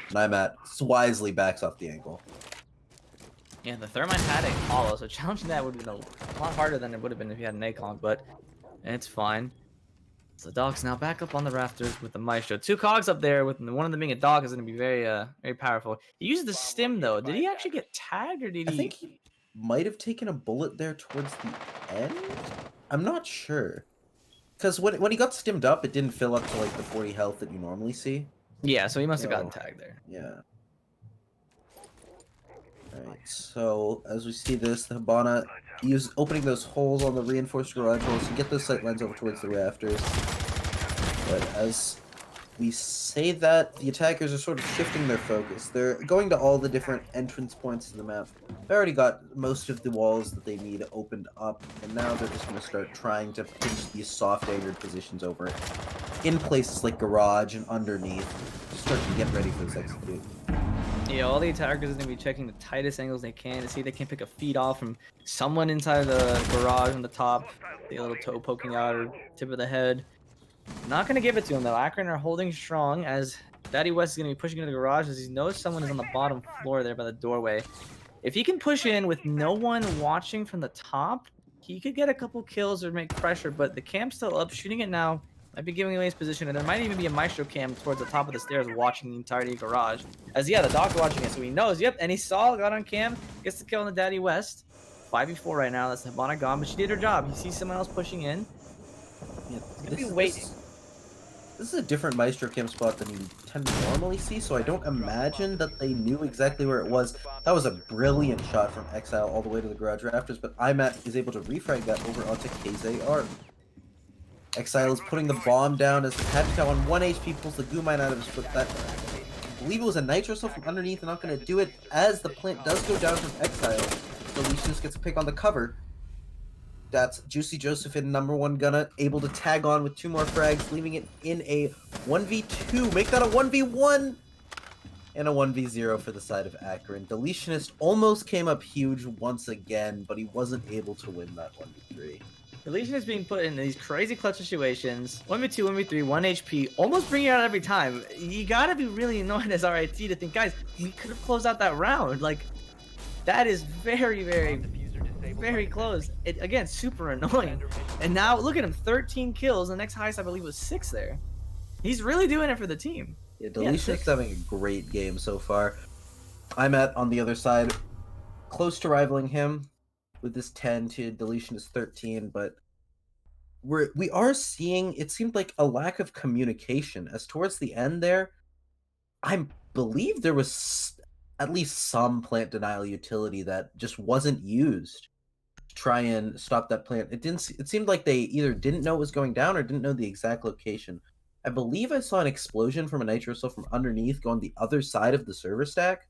And Imat wisely backs off the angle. Yeah, the Thermite had a hollow, so challenging that would have been a lot harder than it would have been if you had an ACOG, but it's fine. So the dog's now back up on the rafters with the Maestro. 2 cogs up there, with one of them being a dog, is going to be very powerful. He used the stim, though. Did he actually get tagged, or did I he... think he might have taken a bullet there towards the end? I'm not sure. Because when he got stimmed up, it didn't fill up to like the 40 health that you normally see. Yeah, so he must have gotten tagged there. Yeah. Alright, so as we see this, the Hibana use opening those holes on the reinforced garage walls to get those sight lines over towards the rafters. But as we say that, the attackers are sort of shifting their focus. They're going to all the different entrance points to the map. They already got most of the walls that they need opened up, and now they're just going to start trying to pinch these soft anchored positions over in places like garage and underneath to start to get ready for this execute. Yeah, all the attackers are going to be checking the tightest angles they can to see if they can pick a feed off from someone inside the garage on the top. The little toe poking out or tip of the head. Not going to give it to him, though. Akron are holding strong as Daddy West is going to be pushing into the garage as he knows someone is on the bottom floor there by the doorway. If he can push in with no one watching from the top, he could get a couple kills or make pressure, but the cam's still up. Shooting it now might be giving away his position, and there might even be a Maestro cam towards the top of the stairs watching the entirety of garage. As, yeah, the dog's watching it, so he knows, yep, and he saw, got on cam, gets the kill on the Daddy West. 5v4 right now, that's Hibana gone, but she did her job. He sees someone else pushing in. Yeah, He's going to be waiting. This is a different Maestro cam spot than you tend to normally see, so I don't imagine that they knew exactly where it was. That was a brilliant shot from Exile all the way to the garage rafters, but IMAT is able to refrag that over onto KZR. Exile is putting the bomb down as the Capital on 1 HP pulls the goo mine out of his foot. That, I believe it was a Nitro Cell from underneath, and not going to do it as the plant does go down from Exile. So Lucius gets a pick on the cover. That's Juicy Joseph in #1 Gunna, able to tag on with 2 more frags, leaving it in a 1v2. Make that a 1v1! And a 1v0 for the side of Akron. Deletionist almost came up huge once again, but he wasn't able to win that 1v3. Deletion is being put in these crazy clutch situations. 1v2, 1v3, 1 HP, almost bring it out every time. You gotta be really annoyed as RIT to think, guys, we could have closed out that round. Like, that is very close. It, again, super annoying. And now, look at him, 13 kills. The next highest, I believe, was 6 there. He's really doing it for the team. Yeah, Deletionist having a great game so far. I'm on the other side, close to rivaling him with this 10 to Deletionist 13, but we are seeing, it seemed like, a lack of communication as towards the end there, I believe there was at least some plant denial utility that just wasn't used to try and stop that plant. It seemed like they either didn't know it was going down or didn't know the exact location. I believe I saw an explosion from a Nitro Cell from underneath going the other side of the server stack.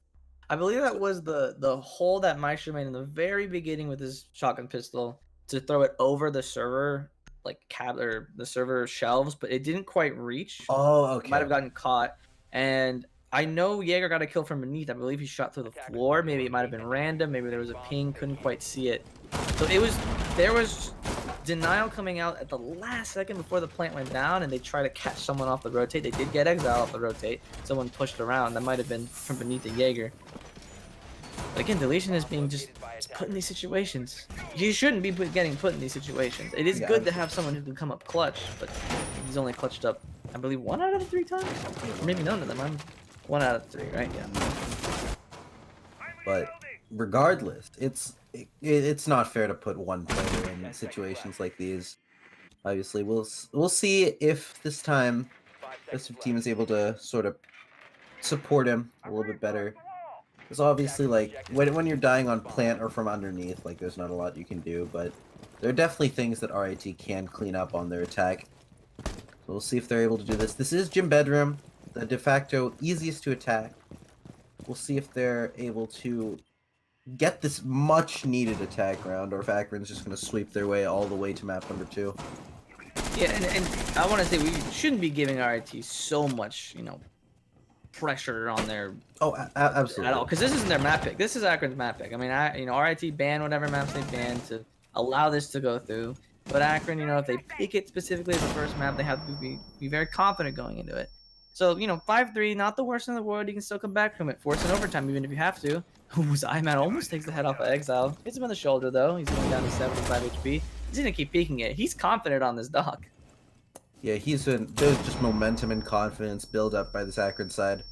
I believe that was the hole that Maestro made in the very beginning with his shotgun pistol to throw it over the server, like or the server shelves, but it didn't quite reach. Oh, okay. It might have gotten caught. And I know Jaeger got a kill from beneath. I believe he shot through the floor. Maybe it might have been random. Maybe there was a ping. Couldn't quite see it. So there was denial coming out at the last second before the plant went down, and they tried to catch someone off the rotate. They did get Exile off the rotate. Someone pushed around. That might have been from beneath the Jaeger. But again, Deletion is being just put in these situations. You shouldn't be getting put in these situations. It is good to have someone who can come up clutch, but he's only clutched up, I believe, 1 out of the 3 times? Or maybe none of them. I'm 1 out of 3, right? Yeah. But regardless, it's not fair to put one player in situations like these. Obviously, we'll see if this time this team is able to sort of support him a little bit better. Because obviously, like, when you're dying on plant or from underneath, like, there's not a lot you can do, but there are definitely things that RIT can clean up on their attack. So we'll see if they're able to do this. This is Gym Bedroom, the de facto easiest to attack. We'll see if they're able to get this much-needed attack round, or if Akron's just going to sweep their way all the way to map number 2. Yeah, and I want to say we shouldn't be giving RIT so much, pressure on their absolutely at all, because this isn't their map pick. This is Akron's map pick. I mean, RIT ban whatever maps they ban to allow this to go through. But Akron, if they pick it specifically as the first map, they have to be very confident going into it. So, 5-3, not the worst in the world. You can still come back from it. Force an overtime even if you have to. Ooh, Zyman almost takes the head off of Exile. Hits him on the shoulder, though. He's going down to 75 HP. He's going to keep peeking it. He's confident on this dock. Yeah, there's just momentum and confidence build up by this Akron side,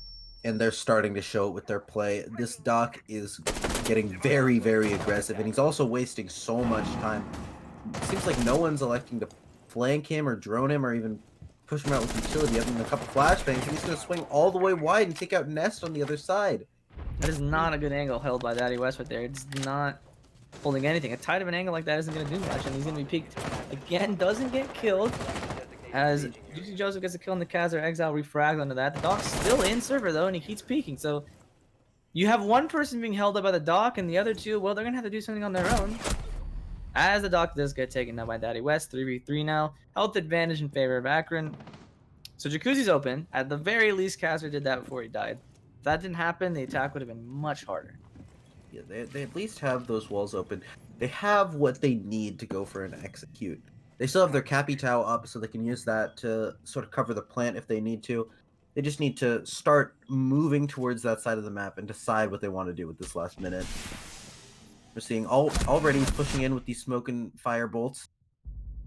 and they're starting to show it with their play. This Doc is getting very, very aggressive, and he's also wasting so much time. It seems like no one's electing to flank him or drone him or even push him out with utility other than a couple flashbangs, and he's going to swing all the way wide and take out Nest on the other side. That is not a good angle held by Daddy West right there. It's not holding anything. A tight of an angle like that isn't going to do much, and he's going to be peeked again. Doesn't get killed. As Juicy Joseph gets a kill on the Kazar, Exile refragged onto that. The Doc's still in server though, and he keeps peeking. So you have one person being held up by the Doc, and the other two, well, they're gonna have to do something on their own. As the Doc does get taken down by Daddy West, 3v3 now. Health advantage in favor of Akron. So Jacuzzi's open. At the very least, Kazar did that before he died. If that didn't happen, the attack would have been much harder. Yeah, they at least have those walls open. They have what they need to go for an execute. They still have their Capitao up, so they can use that to sort of cover the plant if they need to. They just need to start moving towards that side of the map and decide what they want to do with this last minute. We're seeing already pushing in with these smoke and fire bolts.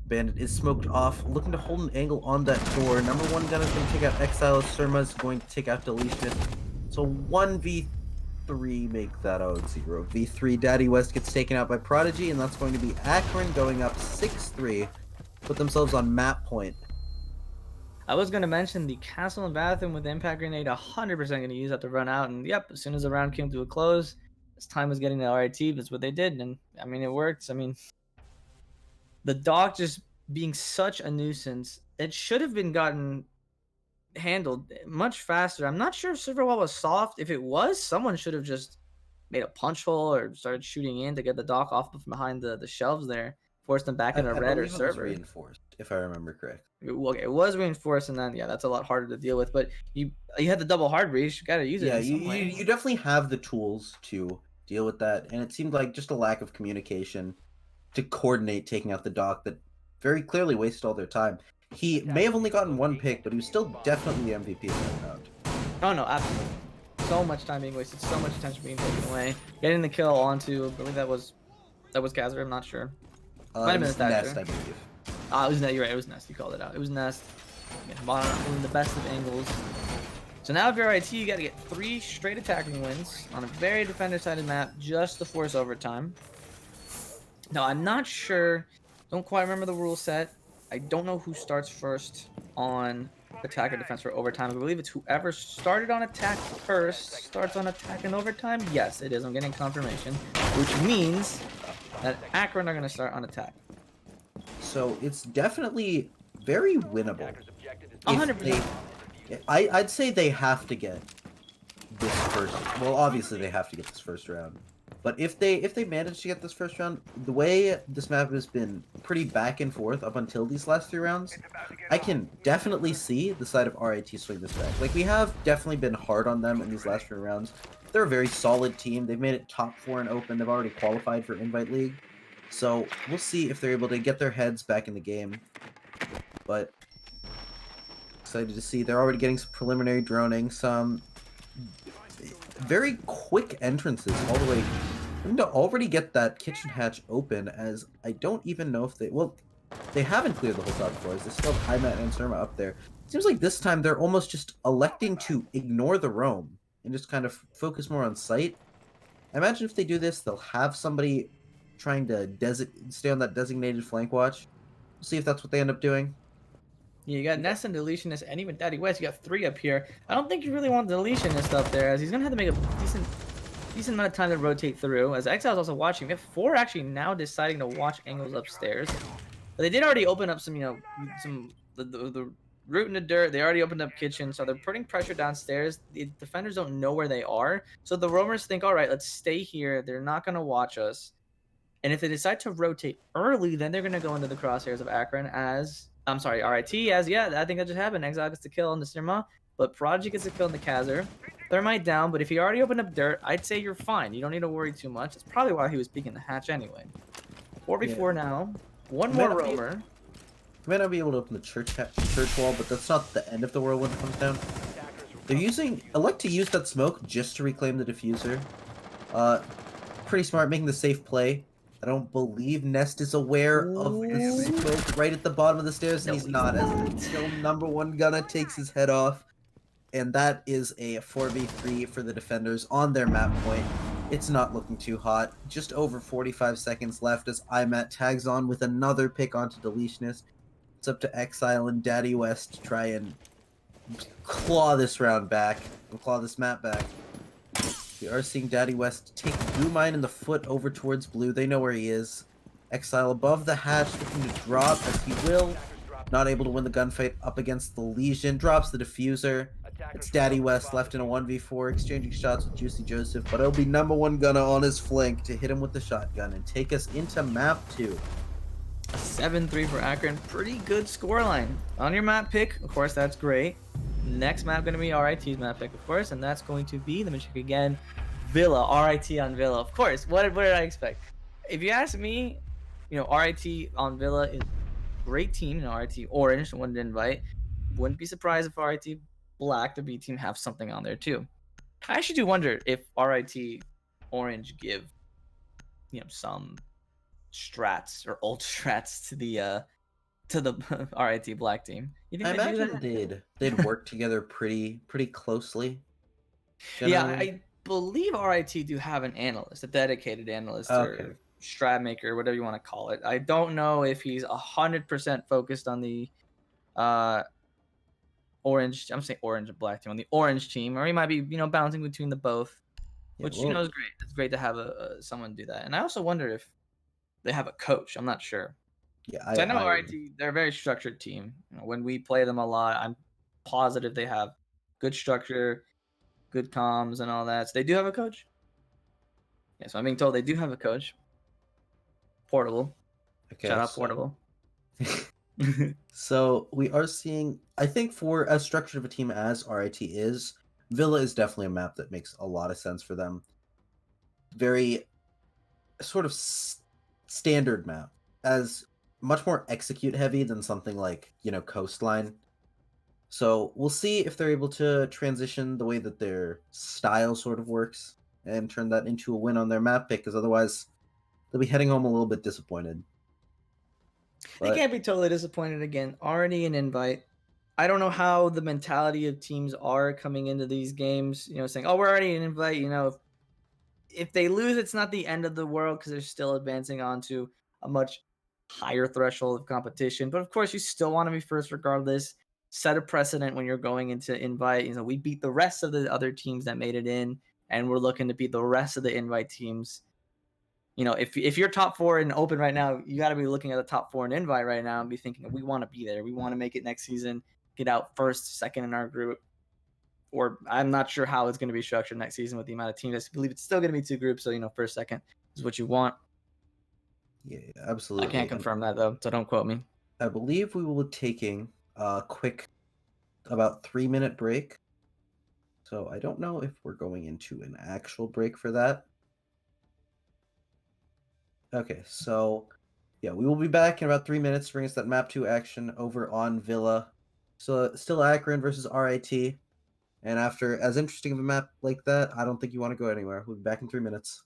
Bandit is smoked off, looking to hold an angle on that door. Number one gun is going to take out Exile. Surma is going to take out Deletion. So 1v3 make that out 0. V3, Daddy West gets taken out by Prodigy, and that's going to be Akron going up 6-3. Put themselves on map point. I was going to mention the castle and bathroom with the impact grenade 100% going to use that to run out. And yep, as soon as the round came to a close, as time was getting to RIT, that's what they did. And I mean, it worked. I mean, the Doc just being such a nuisance, it should have been gotten handled much faster. I'm not sure if server wall was soft. If it was, someone should have just made a punch hole or started shooting in to get the Doc off from behind the shelves there. Force them back into red or server. It was reinforced, if I remember correct. Okay, it was reinforced, and then yeah, that's a lot harder to deal with. But you had the double hard breach. You got to use it. Yeah, you definitely have the tools to deal with that, and it seemed like just a lack of communication to coordinate taking out the Doc that very clearly wasted all their time. He may have only gotten one pick, but he was still definitely the MVP of that round. Oh no, absolutely. So much time being wasted, so much attention being taken away. Getting the kill onto, I believe that was Kazar, I'm not sure. Might have been Nest, I believe. It was Nest, you're right, it was Nest, you called it out. It was Nest. Getting the best of angles. So now if you're IT, you gotta get 3 straight attacking wins on a very defender-sided map, just to force overtime. Now I'm not sure, don't quite remember the rule set. I don't know who starts first on attack or defense for overtime. I believe it's whoever started on attack first starts on attack in overtime. Yes, it is. I'm getting confirmation, which means that Akron are going to start on attack. So it's definitely very winnable. 100%. I'd say they have to get this first. Well, obviously they have to get this first round. But if they manage to get this first round, the way this map has been pretty back and forth up until these last 3 rounds, I can definitely see the side of RIT swing this back. Like, we have definitely been hard on them in these last 3 rounds. They're a very solid team. They've made it top 4 in Open. They've already qualified for Invite League. So we'll see if they're able to get their heads back in the game. But excited to see. They're already getting some preliminary droning, some very quick entrances all the way. I'm to already get that kitchen hatch open, as I don't even know if they haven't cleared the whole top floors. They still have Hymat and Surma up there. Seems like this time they're almost just electing to ignore the roam and just kind of focus more on sight. I imagine if they do this, they'll have somebody trying to stay on that designated flank watch. We'll see if that's what they end up doing. Yeah, you got Nest and Deletionist and even Daddy West. You got 3 up here. I don't think you really want Deletionist up there, as he's going to have to make a decent amount of time to rotate through. As Exile's also watching. We have 4 actually now deciding to watch angles upstairs. But they did already open up some, the root in the dirt. They already opened up kitchen, so they're putting pressure downstairs. The defenders don't know where they are. So the roamers think, all right, let's stay here. They're not going to watch us. And if they decide to rotate early, then they're going to go into the crosshairs of Akron as... I'm sorry, RIT as, yeah, I think that just happened. Exile gets the kill on the Sirma, but Prodigy gets the kill on the Kazar. Thermite down, but if he already opened up dirt, I'd say you're fine. You don't need to worry too much. That's probably why he was peeking the hatch anyway. 4v4 now. One more roamer. You might not be able to open the church wall, but that's not the end of the world when it comes down. elect to use that smoke just to reclaim the diffuser. Pretty smart, making the safe play. I don't believe Nest is aware of the smoke right at the bottom of the stairs, and he's not, as until number one Gunna takes his head off. And that is a 4v3 for the defenders on their map point. It's not looking too hot. Just over 45 seconds left as IMAT tags on with another pick onto Deletionist. It's up to Exile and Daddy West to try and claw this round back, and claw this map back. We are seeing Daddy West take Blue Mine in the foot over towards Blue. They know where he is. Exile above the hatch, looking to drop as he will. Not able to win the gunfight up against the Legion. Drops the diffuser. It's Daddy West left in a 1v4, exchanging shots with Juicy Joseph, but it'll be number one Gunna on his flank to hit him with the shotgun and take us into map 2. 7-3 for Akron. Pretty good scoreline. On your map pick, of course, that's great. Next map going to be RIT's map pick, of course, and that's going to be, let me check again, Villa. RIT on Villa, of course. What did I expect? If you ask me, RIT on Villa is a great team. RIT Orange, the one to invite. Wouldn't be surprised if RIT Black, the B team, have something on there too. I actually do wonder if RIT Orange give, some strats or ult strats to the RIT Black team. You think I they do imagine that? they'd work together pretty closely. Yeah, generally. I believe RIT do have an analyst, a dedicated analyst Okay. or strat maker, whatever you want to call it. I don't know if he's 100% focused on the orange. I'm saying orange and black team, on the orange team, or he might be bouncing between the both, Yeah, which well, is great. It's great to have someone do that. And I also wonder if they have a coach. I'm not sure. yeah, So I know RIT, they're a very structured team. When we play them a lot, I'm positive they have good structure, good comms, and all that. So they do have a coach. Yeah, so I'm being told they do have a coach. Portable. okay, Shout out so- Portable. So we are seeing, I think, for as structured of a team as RIT is, Villa is definitely a map that makes a lot of sense for them. Very sort of standard map, as much more execute heavy than something like Coastline. So we'll see if they're able to transition the way that their style sort of works and turn that into a win on their map pick, because otherwise they'll be heading home a little bit disappointed. They can't be totally disappointed again. Already an invite. I don't know how the mentality of teams are coming into these games, saying, oh, we're already an invite. If they lose, it's not the end of the world because they're still advancing onto a much higher threshold of competition. But of course, you still want to be first regardless. Set a precedent when you're going into invite. We beat the rest of the other teams that made it in, and we're looking to beat the rest of the invite teams. If you're top 4 in open right now, you got to be looking at the top 4 in invite right now and be thinking, we want to be there. We want to make it next season, get out first, second in our group. Or I'm not sure how it's going to be structured next season with the amount of teams. I believe it's still going to be 2 groups. So, first, second is what you want. Yeah, absolutely. I can't confirm that, though, so don't quote me. I believe we will be taking a quick, about 3-minute break. So I don't know if we're going into an actual break for that. Okay, so yeah, we will be back in about 3 minutes to bring us that map 2 action over on Villa. So still Akron versus RIT. And after as interesting of a map like that, I don't think you want to go anywhere. We'll be back in 3 minutes.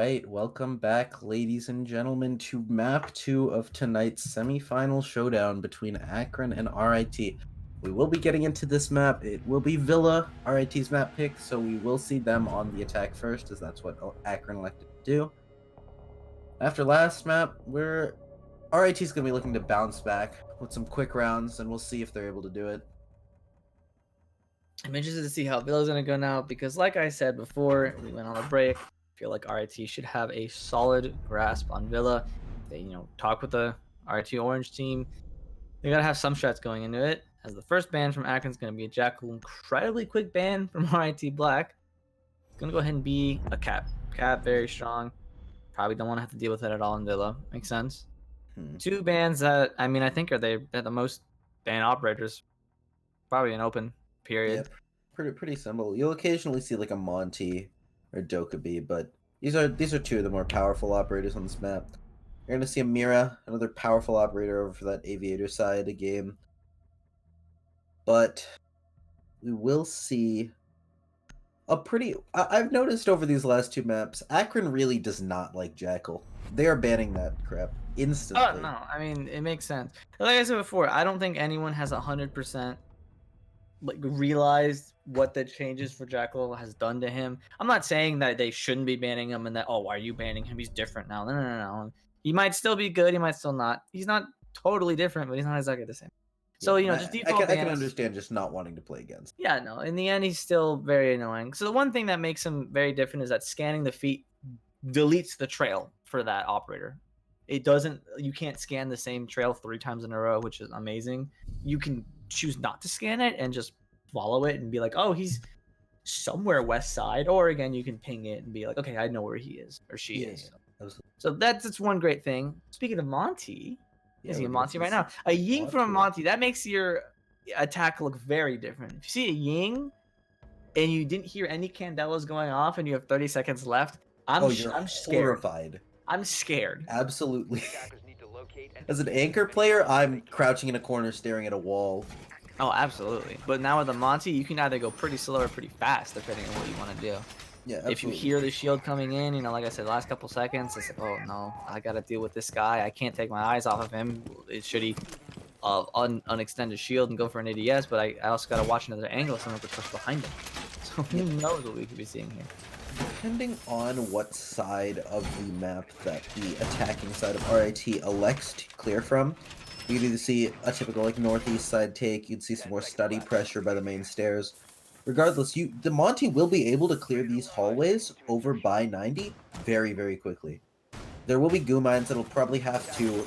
right, welcome back, ladies and gentlemen, to map 2 of tonight's semifinal showdown between Akron and RIT. We will be getting into this map. It will be Villa, RIT's map pick, so we will see them on the attack first, as that's what Akron elected to do. After last map, RIT's going to be looking to bounce back with some quick rounds, and we'll see if they're able to do it. I'm interested to see how Villa's going to go now because, like I said before, we went on a break. I feel like RIT should have a solid grasp on Villa. They, talk with the RIT Orange team. They got to have some strats going into it. As the first ban from Akron is going to be a Jackal, incredibly quick ban from RIT Black. It's going to go ahead and be a Cap. Cap, very strong. Probably don't want to have to deal with it at all in Villa. Makes sense. 2 bans that, I think they're the most ban operators. Probably an open period. Yeah, pretty simple. You'll occasionally see like a Monty or Dokkaebi, but these are 2 of the more powerful operators on this map. You're gonna see a Mira, another powerful operator over for that Aviator side of the game. But we will see I've noticed over these last 2 maps, Akron really does not like Jackal. They are banning that crap instantly. Oh no, it makes sense. Like I said before, I don't think anyone has 100% realized what the changes for Jackal has done to him. I'm not saying that they shouldn't be banning him and that, why are you banning him? He's different now. No. He might still be good. He might still not. He's not totally different, but he's not exactly the same. So, just default I can understand just not wanting to play against. Yeah, no. In the end, he's still very annoying. So the one thing that makes him very different is that scanning the feet deletes the trail for that operator. You can't scan the same trail 3 times in a row, which is amazing. You can choose not to scan it and just follow it and be like, oh, he's somewhere west side. Or again, you can ping it and be like, okay, I know where he is or she is. So that's one great thing. Speaking of Monty, is he a Monty right now? A Ying from a Monty, that makes your attack look very different. If you see a Ying and you didn't hear any Candelas going off and you have 30 seconds left, I'm scared. Horrified. I'm scared. Absolutely. As an anchor player, I'm crouching in a corner staring at a wall. Oh, absolutely. But now with the Monty, you can either go pretty slow or pretty fast, depending on what you want to do. Yeah, absolutely. If you hear the shield coming in, like I said, last couple seconds, it's like, oh no, I gotta deal with this guy. I can't take my eyes off of him. Should he unextend his shield and go for an ADS? But I also gotta watch another angle, someone could push behind him. So who knows what we could be seeing here. Depending on what side of the map that the attacking side of RIT elects to clear from, you'd either see a typical northeast side take, you'd see some more study pressure by the main stairs. Regardless, the Monty will be able to clear these hallways over by 90 very, very quickly. There will be goo mines that will probably have to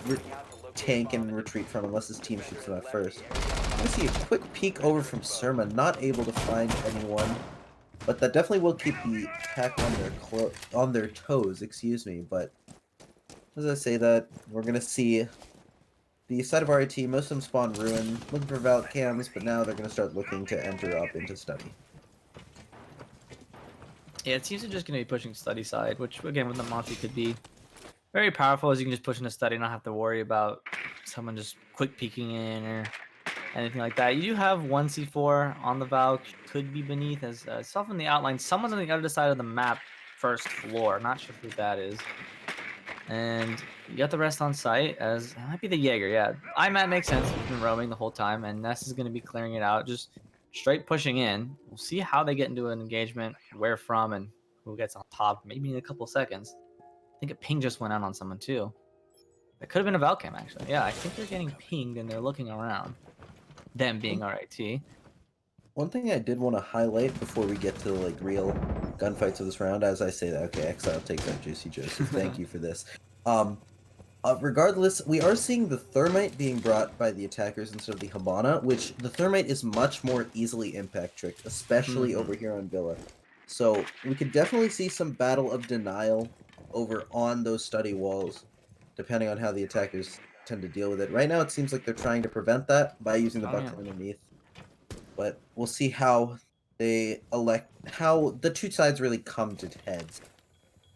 tank and retreat from unless his team shoots them at first. I see a quick peek over from Surma, not able to find anyone, but that definitely will keep the attack on their toes. But as I say that, we're gonna see the side of RIT, most of them spawn Ruin, looking for Valk cams, but now they're going to start looking to enter up into Study. Yeah, it seems they're just going to be pushing Study side, which, again, with the Monty could be very powerful, as you can just push into Study and not have to worry about someone just quick peeking in or anything like that. You do have 1C4 on the Valk, could be beneath, as self in the outline. Someone's on the other side of the map, first floor. Not sure who that is. And you got the rest on site, as it might be the Jaeger, yeah. IMAT makes sense. He's been roaming the whole time, and Ness is going to be clearing it out, just straight pushing in. We'll see how they get into an engagement, where from, and who gets on top, maybe in a couple seconds. I think a ping just went out on someone, too. That could have been a Valcam, actually. Yeah, I think they're getting pinged, and they're looking around. Them being RIT. One thing I did want to highlight before we get to real gunfights of this round, as I say that, okay, Exile takes that Juicy Joseph. Thank you for this. Regardless, we are seeing the Thermite being brought by the attackers instead of the Habana, which the Thermite is much more easily impact tricked, especially over here on Villa. So we could definitely see some Battle of Denial over on those study walls, depending on how the attackers tend to deal with it. Right now, it seems like they're trying to prevent that by using the buckler underneath. But we'll see how how the 2 sides really come to heads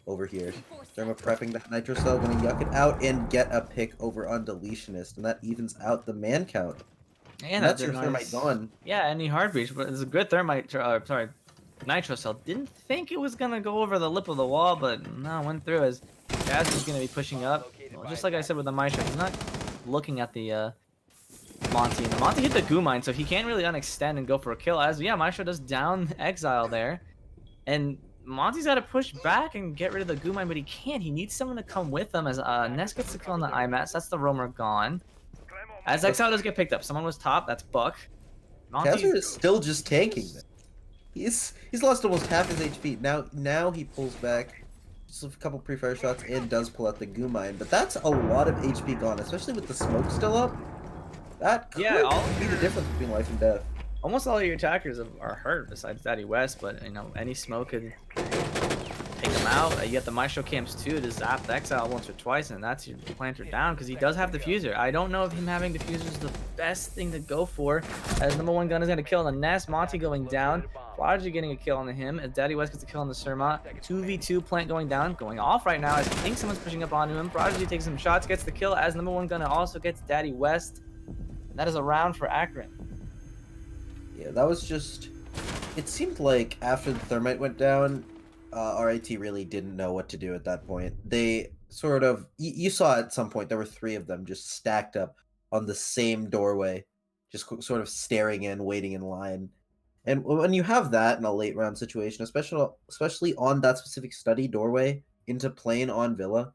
over here. Therma prepping the Nitro Cell, going to yuck it out and get a pick over on Deletionist, and that evens out the man count. And that's your Thermite gone. Yeah, any hard breach, but it's a good Thermite, Nitro Cell. Didn't think it was gonna go over the lip of the wall, but no, went through as Jazz is gonna be pushing up. Well, just like I said with the Maestro, he's not looking at the Monty. And the Monty hit the goo mine, so he can't really unextend and go for a kill. As yeah, Maestro does down Exile there, and Monty's got to push back and get rid of the goo mine, but he can't. He needs someone to come with him as Ness gets the kill on the IMAT. So that's the roamer gone. As Exile does get picked up, someone was top. That's Buck. Kazir is still just tanking this. He's lost almost half his HP. Now he pulls back just a couple pre-fire shots and does pull out the goo mine, but that's a lot of HP gone, especially with the smoke still up. That could be the difference between life and death. Almost all of your attackers are hurt besides Daddy West, but you know any smoke could take them out. You get the Maestro camps too to zap the Exile once or twice, and that's your planter down because he does have diffuser. I don't know if him having diffuser is the best thing to go for, as number one gun is gonna kill on the Nest. Monty going down, Prodigy getting a kill on him, as Daddy West gets a kill on the Surma. 2v2 plant going down, going off right now as he thinks someone's pushing up onto him. Prodigy takes some shots, gets the kill as number one gun also gets Daddy West. And that is a round for Akron. Yeah, that was just... It seemed like after the thermite went down, RIT really didn't know what to do at that point. They sort of... You saw at some point there were 3 of them just stacked up on the same doorway, just sort of staring in, waiting in line. And when you have that in a late round situation, especially on that specific study doorway into plane on Villa,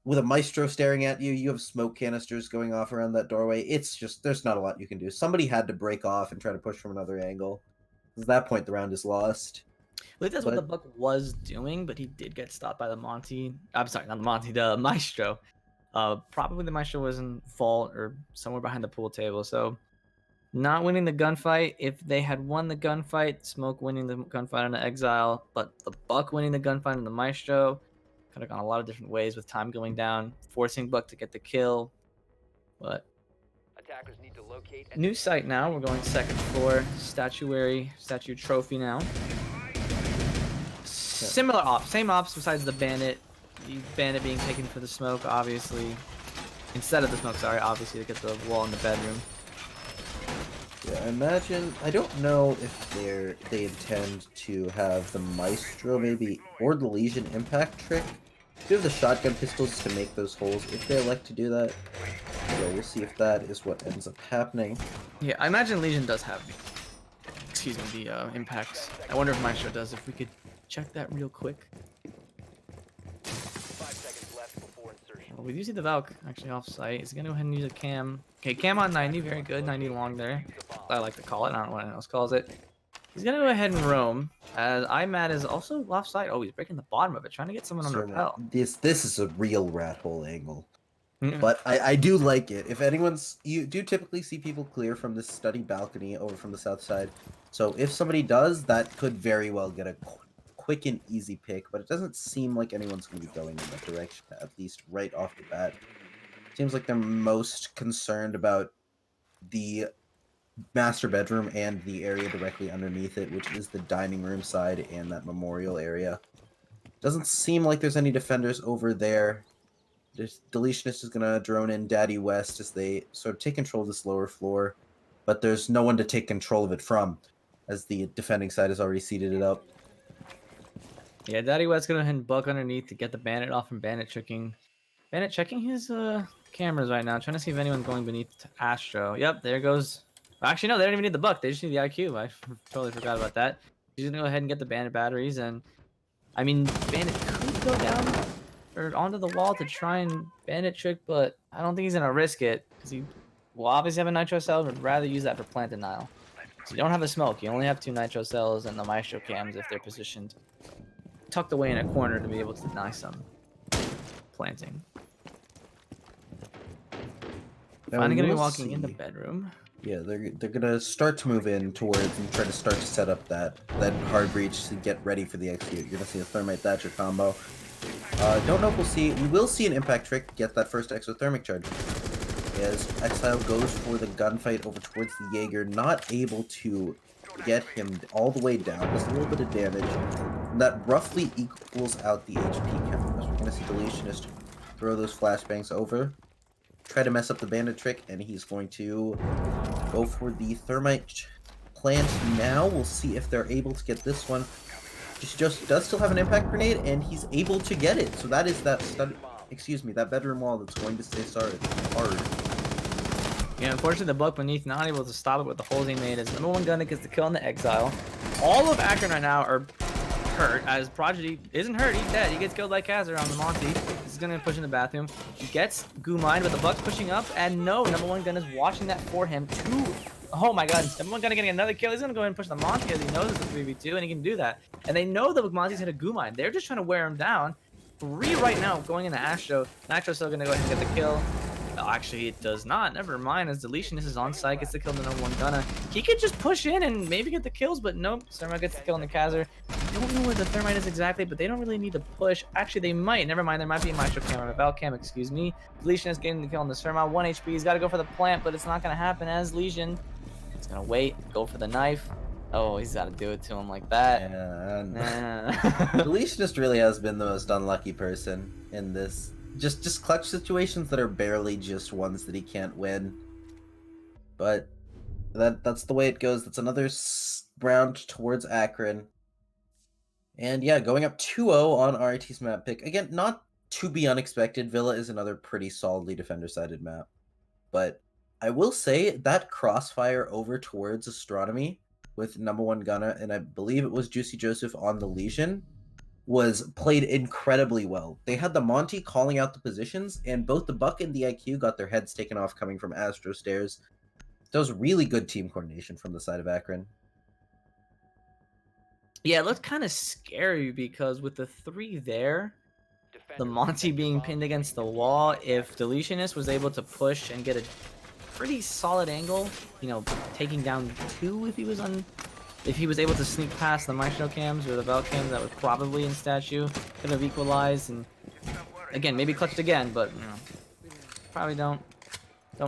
with a Maestro staring at you, you have smoke canisters going off around that doorway. It's just, there's not a lot you can do. Somebody had to break off and try to push from another angle. At that point, the round is lost. I believe that's what the Buck was doing, but he did get stopped by the Monty. I'm sorry, not the Monty, the Maestro. Probably the Maestro was in vault or somewhere behind the pool table. So not winning the gunfight. If they had won the gunfight, Smoke winning the gunfight on the Exile, but the Buck winning the gunfight on the Maestro, could have gone a lot of different ways with time going down, forcing Buck to get the kill. But attackers need to locate new site now. We're going second floor, statue trophy now. Similar ops, same ops besides the bandit. The bandit being taken for the smoke, obviously. Instead of the smoke, sorry, obviously to get the wall in the bedroom. Yeah, I imagine, I don't know if they intend to have the Maestro maybe, or the Legion impact trick. Do have the shotgun pistols to make those holes if they elect to do that. So we'll see if that is what ends up happening. Yeah, I imagine Legion does have the impacts. I wonder if Maestro does. If we could check that real quick. 5 seconds left before insertion. Well, we do see the Valk actually off site. He's gonna go ahead and use a cam. Okay, cam on 90, very good. 90 long there. I like to call it. I don't know what anyone else calls it. He's gonna go ahead and roam. As IMAT is also off site. Oh, he's breaking the bottom of it, trying to get someone on rappel. This is a real rat hole angle. But I do like it. If anyone's... You do typically see people clear from this study balcony over from the south side. So if somebody does, that could very well get a quick and easy pick. But it doesn't seem like anyone's going to be going in that direction, at least right off the bat. Seems like they're most concerned about the master bedroom and the area directly underneath it, which is the dining room side and that memorial area. Doesn't seem like there's any defenders over there. Deletionist is going to drone in Daddy West as they sort of take control of this lower floor, but there's no one to take control of it from, as the defending side has already seated it up. Yeah, Daddy West going to hit Buck underneath to get the bandit off from bandit checking. Bandit checking his cameras right now, trying to see if anyone's going beneath Astro. Yep, there goes. Actually, no, they don't even need the Buck. They just need the IQ. I totally forgot about that. He's going to go ahead and get the bandit batteries, and I mean, bandit could go down or onto the wall to try and bandit trick, but I don't think he's gonna risk it because he will obviously have a nitro cell, but rather use that for plant denial. So you don't have a smoke, you only have 2 nitro cells and the Maestro cams if they're positioned tucked away in a corner to be able to deny some planting. Finally gonna be walking in the bedroom. Yeah, they're gonna start to move in towards and try to start to set up that hard breach to get ready for the execute. You're gonna see a thermite thatcher combo. Don't know if we'll see. We will see an impact trick get that first exothermic charge. As Exile goes for the gunfight over towards the Jaeger, not able to get him all the way down. Just a little bit of damage. And that roughly equals out the HP count. As we're gonna see Deletionist throw those flashbangs over, try to mess up the bandit trick, and he's going to go for the thermite plant now. We'll see if they're able to get this one. Just does still have an impact grenade, and he's able to get it. So that is that that bedroom wall that's going to stay hard. Yeah, unfortunately, the Buck beneath not able to stop it with the holes he made. As #1 gunner gets the kill in the exile. All of Akron right now are hurt, as Prodigy isn't hurt, he's dead. He gets killed by Kazar on the Monty. He's gonna push in the bathroom. He gets goo mined, but the Buck's pushing up, and no, #1 gunner is watching that for him. Oh my god, #1 gunner getting another kill. He's gonna go ahead and push the Monty as he knows it's a 3v2, and he can do that. And they know the Monty's hit a goo mine. They're just trying to wear him down. 3 right now going into Astro. Astro's still gonna go ahead and get the kill. Oh, actually, it does not. Never mind. As Deletionist is on site, gets the kill to #1 gunner. He could just push in and maybe get the kills, but nope. Thermite gets the kill on the Kazar. I don't know where the Thermite is exactly, but they don't really need to push. Actually, they might. Never mind. There might be a Maestro Cam or a Val Cam, excuse me. Deletionist getting the kill on the Thermite. 1 HP. He's got to go for the plant, but it's not going to happen as Lesion. He's going to wait, go for the knife. Oh, he's got to do it to him like that. Yeah. Deletionist really has been the most unlucky person in this. Just clutch situations that are barely just ones that he can't win. But that's the way it goes. That's another round towards Akron. And yeah, going up 2-0 on RIT's map pick. Again, not to be unexpected. Villa is another pretty solidly defender-sided map. But I will say that crossfire over towards Astronomy with #1 gunner, and I believe it was Juicy Joseph on the Legion, was played incredibly well. They had the Monty calling out the positions, and both the Buck and the IQ got their heads taken off coming from Astro Stairs. That was really good team coordination from the side of Akron. Yeah, it looked kind of scary because with the 3 there, the Monty being pinned against the wall, if Deletionist was able to push and get a pretty solid angle, you know, taking down 2 if he was able to sneak past the Maestro cams or the Val cams that were probably in statue, could have equalized, and again, maybe clutched again, but you know, probably don't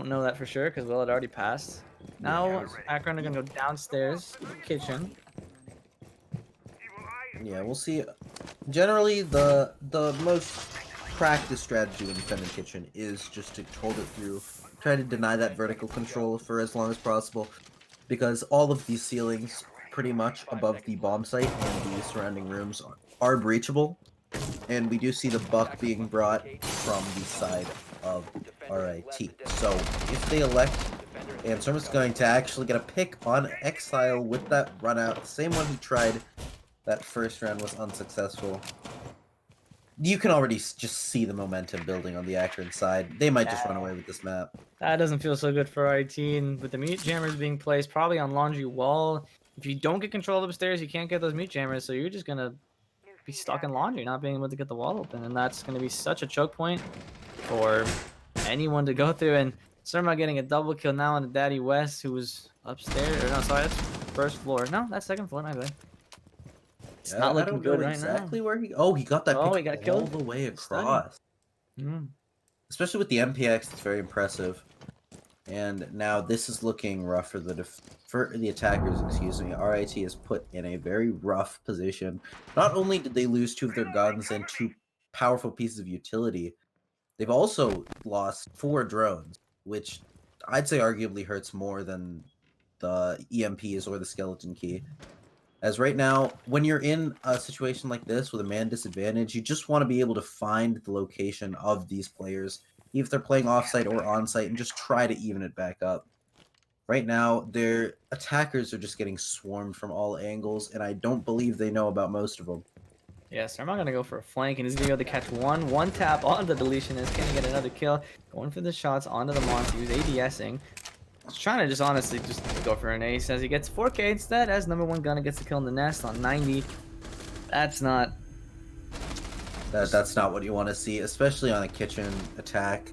know that for sure because Will had already passed. Now Akron are gonna go downstairs, kitchen. Yeah, we'll see. Generally, the most practice strategy in defending kitchen is just to hold it through, try to deny that vertical control for as long as possible, because all of these ceilings pretty much above the bomb site and the surrounding rooms are breachable, and we do see the Buck being brought from the side of RIT. So if they elect, and Surma's going to actually get a pick on Exile with that run out, the same one he tried that first round was unsuccessful. You can already just see the momentum building on the Akron side. They might just run away with this map. That doesn't feel so good for RIT, and with the mute jammers being placed probably on Laundry Wall, if you don't get control upstairs, you can't get those mute jammers, so you're just gonna be stuck in Laundry, not being able to get the wall open, and that's gonna be such a choke point for anyone to go through. And Surma getting a double kill now on Daddy West, who was upstairs, or no, sorry, that's first floor. No, that's second floor, my bad. It's not looking good right now. Exactly where he... Oh, he got that pick he got killed all the way across. Especially with the MPX, it's very impressive. And now this is looking rough for the attackers, excuse me. RIT is put in a very rough position. Not only did they lose 2 of their guns and 2 powerful pieces of utility, they've also lost 4 drones, which I'd say arguably hurts more than the EMPs or the skeleton key. As right now, when you're in a situation like this with a man disadvantage, you just want to be able to find the location of these players, even if they're playing offsite or onsite, and just try to even it back up. Right now, their attackers are just getting swarmed from all angles, and I don't believe they know about most of them. Yeah, so I'm not gonna go for a flank, and he's gonna be able to catch one tap on the deletion. Is gonna get another kill. Going for the shots onto the monster. He's ADSing. He's trying to just honestly just go for an ace as he gets 4K instead, as #1 gunner gets the kill in the nest on 90. That's not what you want to see, especially on a kitchen attack.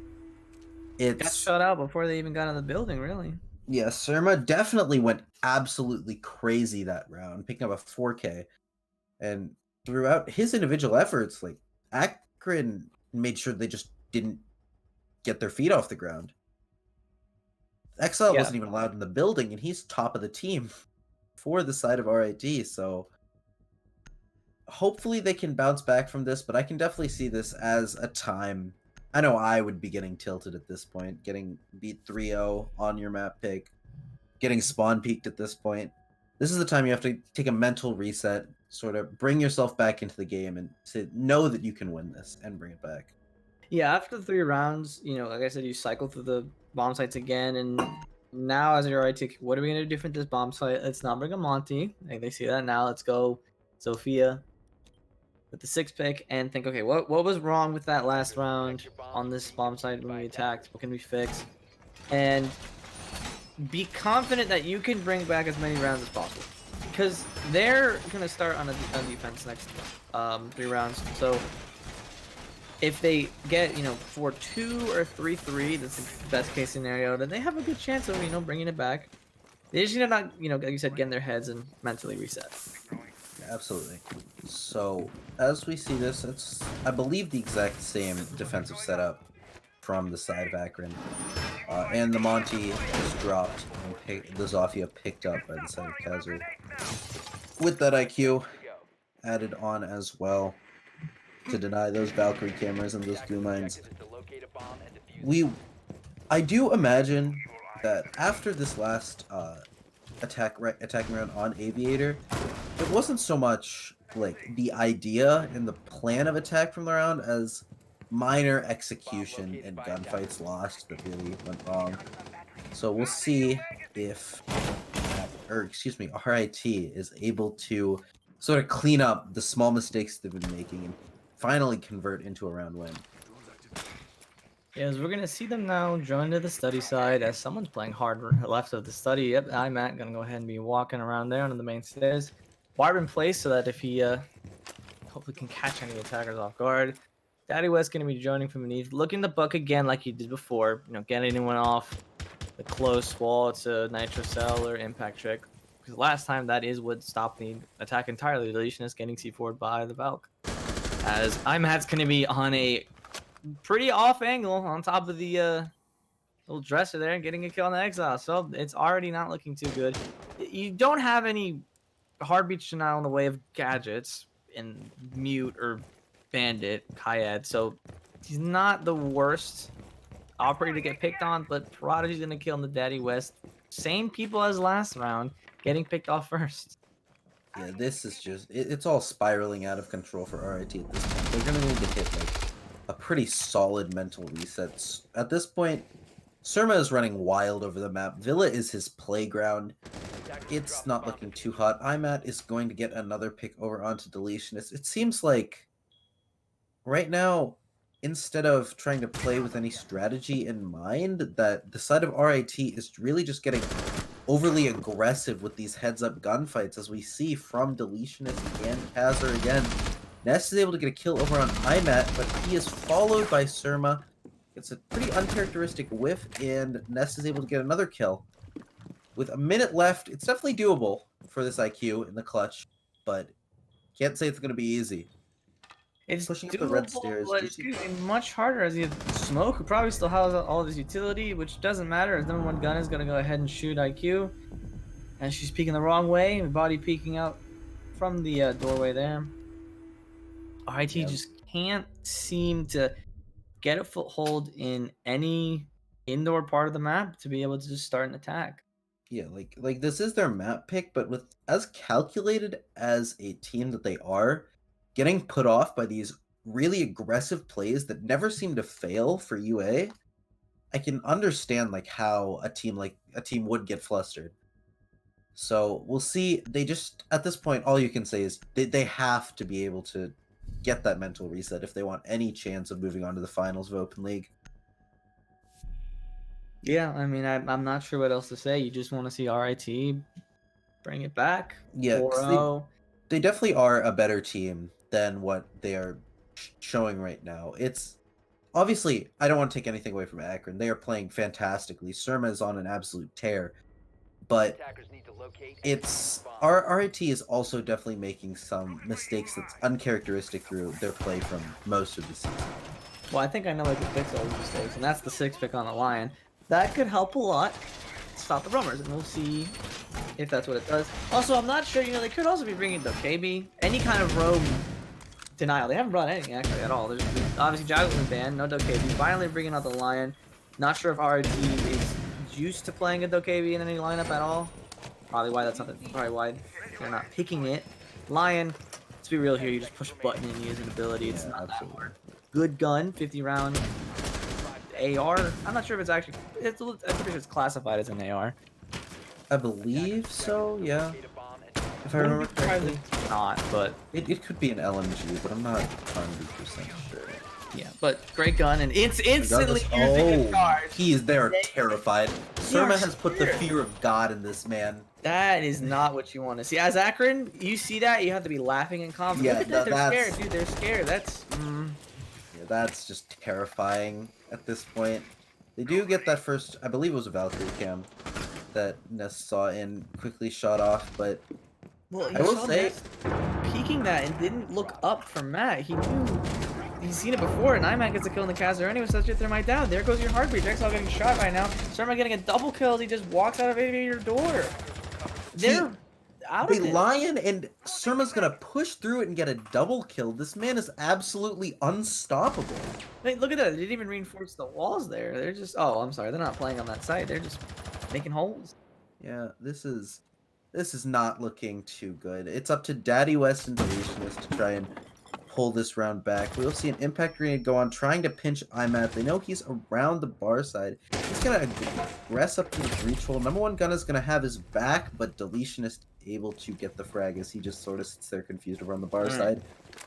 It's got shut out before they even got in the building, really. Yeah, Surma definitely went absolutely crazy that round, picking up a 4K. And throughout his individual efforts, like, Akron made sure they just didn't get their feet off the ground. Exile wasn't even allowed in the building, and he's top of the team for the side of RIT, so hopefully they can bounce back from this, but I can definitely see this as a time. I know I would be getting tilted at this point, getting beat 3-0 on your map pick, getting spawn peaked at this point. this is the time you have to take a mental reset, sort of bring yourself back into the game, and to know that you can win this and bring it back. Yeah, after the 3 rounds, like I said, you cycle through the bomb sites again, and now as your IT, what are we gonna do different this bomb site? Let's not bring a Monty. Like, they see that now. Let's go Sophia with the 6 pick and think, okay, what was wrong with that last round on this bomb site when we attacked? What can we fix? And be confident that you can bring back as many rounds as possible, because they're gonna start on defense next 3 rounds. So if they get 4-2 or 3-3, that's the best case scenario, then they have a good chance of bringing it back. They just need to not like you said, get in their heads and mentally reset. Absolutely. So as we see this, it's I believe the exact same defensive setup from the side of Akron, and the Monty is dropped and the Zofia picked up by the side of Kaiser with that IQ added on as well to deny those Valkyrie cameras and those goo mines. I do imagine that after this last attacking round on Aviator, it wasn't so much like the idea and the plan of attack from the round as minor execution and gunfights lost that really went wrong. So we'll see if, RIT is able to sort of clean up the small mistakes they've been making and finally convert into a round win. Yes, we're gonna see them now join to the study side as someone's playing hard left of the study. Yep, I'm Matt, gonna go ahead and be walking around there on the main stairs. Barb in place so that if he hopefully can catch any attackers off guard. Daddy West gonna be joining from beneath, looking to buck again like he did before. Get anyone off the close wall. It's a nitro cell or impact trick. Because last time that is what stopped the attack entirely. Deletionist getting C4'd by the Valk. As IMAT's gonna be on a pretty off angle on top of the little dresser there and getting a kill on the Exile. So it's already not looking too good. You don't have any heartbeat denial in the way of gadgets in Mute or Bandit, Kayad. So he's not the worst operator to get picked on, but Prodigy's gonna kill in the Daddy West. Same people as last round, getting picked off first. Yeah, this is just it's all spiraling out of control for RIT at this point. They're gonna need to hit like a pretty solid mental reset. At this point, Surma is running wild over the map. Villa is his playground. It's not looking too hot. IMAT is going to get another pick over onto Deletionist. It seems like right now, instead of trying to play with any strategy in mind, that the side of RIT is really just getting overly aggressive with these heads-up gunfights, as we see from Deletionist and Kazar again. Ness is able to get a kill over on IMAT, but he is followed by Surma. It's a pretty uncharacteristic whiff, and Ness is able to get another kill. With a minute left, it's definitely doable for this IQ in the clutch, but can't say it's going to be easy. It's pushing up doable, the red stairs. but it's going to be much harder as you Smoke, who probably still has all of his utility, which doesn't matter as number 1 gun is going to go ahead and shoot IQ. And she's peeking the wrong way, body peeking out from the doorway there. RIT just can't seem to get a foothold in any indoor part of the map to be able to just start an attack. Yeah, like this is their map pick, but with as calculated as a team that they are, getting put off by these really aggressive plays that never seem to fail for UA, I can understand like how a team would get flustered. So we'll see. They just, at this point, all you can say is they have to be able to get that mental reset if they want any chance of moving on to the finals of Open League. Yeah, I mean, I'm not sure what else to say. You just want to see RIT bring it back. Yeah, 4-0. They definitely are a better team than what they are showing right now. It's obviously, I don't want to take anything away from Akron. They are playing fantastically. Surma is on an absolute tear, but it's RIT is also definitely making some mistakes that's uncharacteristic through their play from most of the season. Well, I think I know I can fix all these mistakes, and that's the 6 pick on the Lion. That could help a lot stop the roamers, and we'll see if that's what it does. Also, I'm not sure, they could also be bringing the KB, any kind of roam denial. They haven't brought anything actually at all. There's obviously Jaguar's been banned, no KB. Finally bringing out the Lion. Not sure if RT is used to playing a Dokkaebi in any lineup at all. Probably why they're not picking it. Lion, let's be real here, you just push a button and use an ability. It's Yeah, not that absolutely. hard. Good gun, 50 round AR. I'm not sure if it's actually, I'm pretty sure it's classified as an AR. I believe so, yeah. If I Wouldn't remember be surprised correctly. if it's not, but It could be an LMG, but I'm not 100% sure. yeah, but great gun, and it's instantly using a Oh, charge. they are terrified. Surma has put the scared. fear of God in this man. That is not what you want to see. As Akron, you see that, you have to be laughing and confident. Yeah, Look at that, they're that's- scared, dude. They're scared. That's Yeah, that's just terrifying at this point. They do get that first, I believe it was a Valkyrie cam that Ness saw and quickly shot off, but well. I will say, Peeking that and didn't look up for Matt. He knew he's seen it before, and IMAC gets a kill in the caster anyway, so that's your thermite down. There goes your heartbeat. Jexall getting shot right now. Surma getting a double kill as he just walks out of your door. They're out of the it. Lion and Surma's gonna push through it and get a double kill. This man is absolutely unstoppable. Wait, look at that. They didn't even reinforce the walls there. They're just, oh, I'm sorry. They're not playing on that side. They're just making holes. Yeah, this is not looking too good. It's up to Daddy West and Deletionist to try and pull this round back. We'll see an impact grenade go on, trying to pinch IMAT. They know he's around the bar side. He's gonna aggress up to the breach hole. Number one gun is gonna have his back, but Deletionist able to get the frag as he just sort of sits there confused over on the bar side.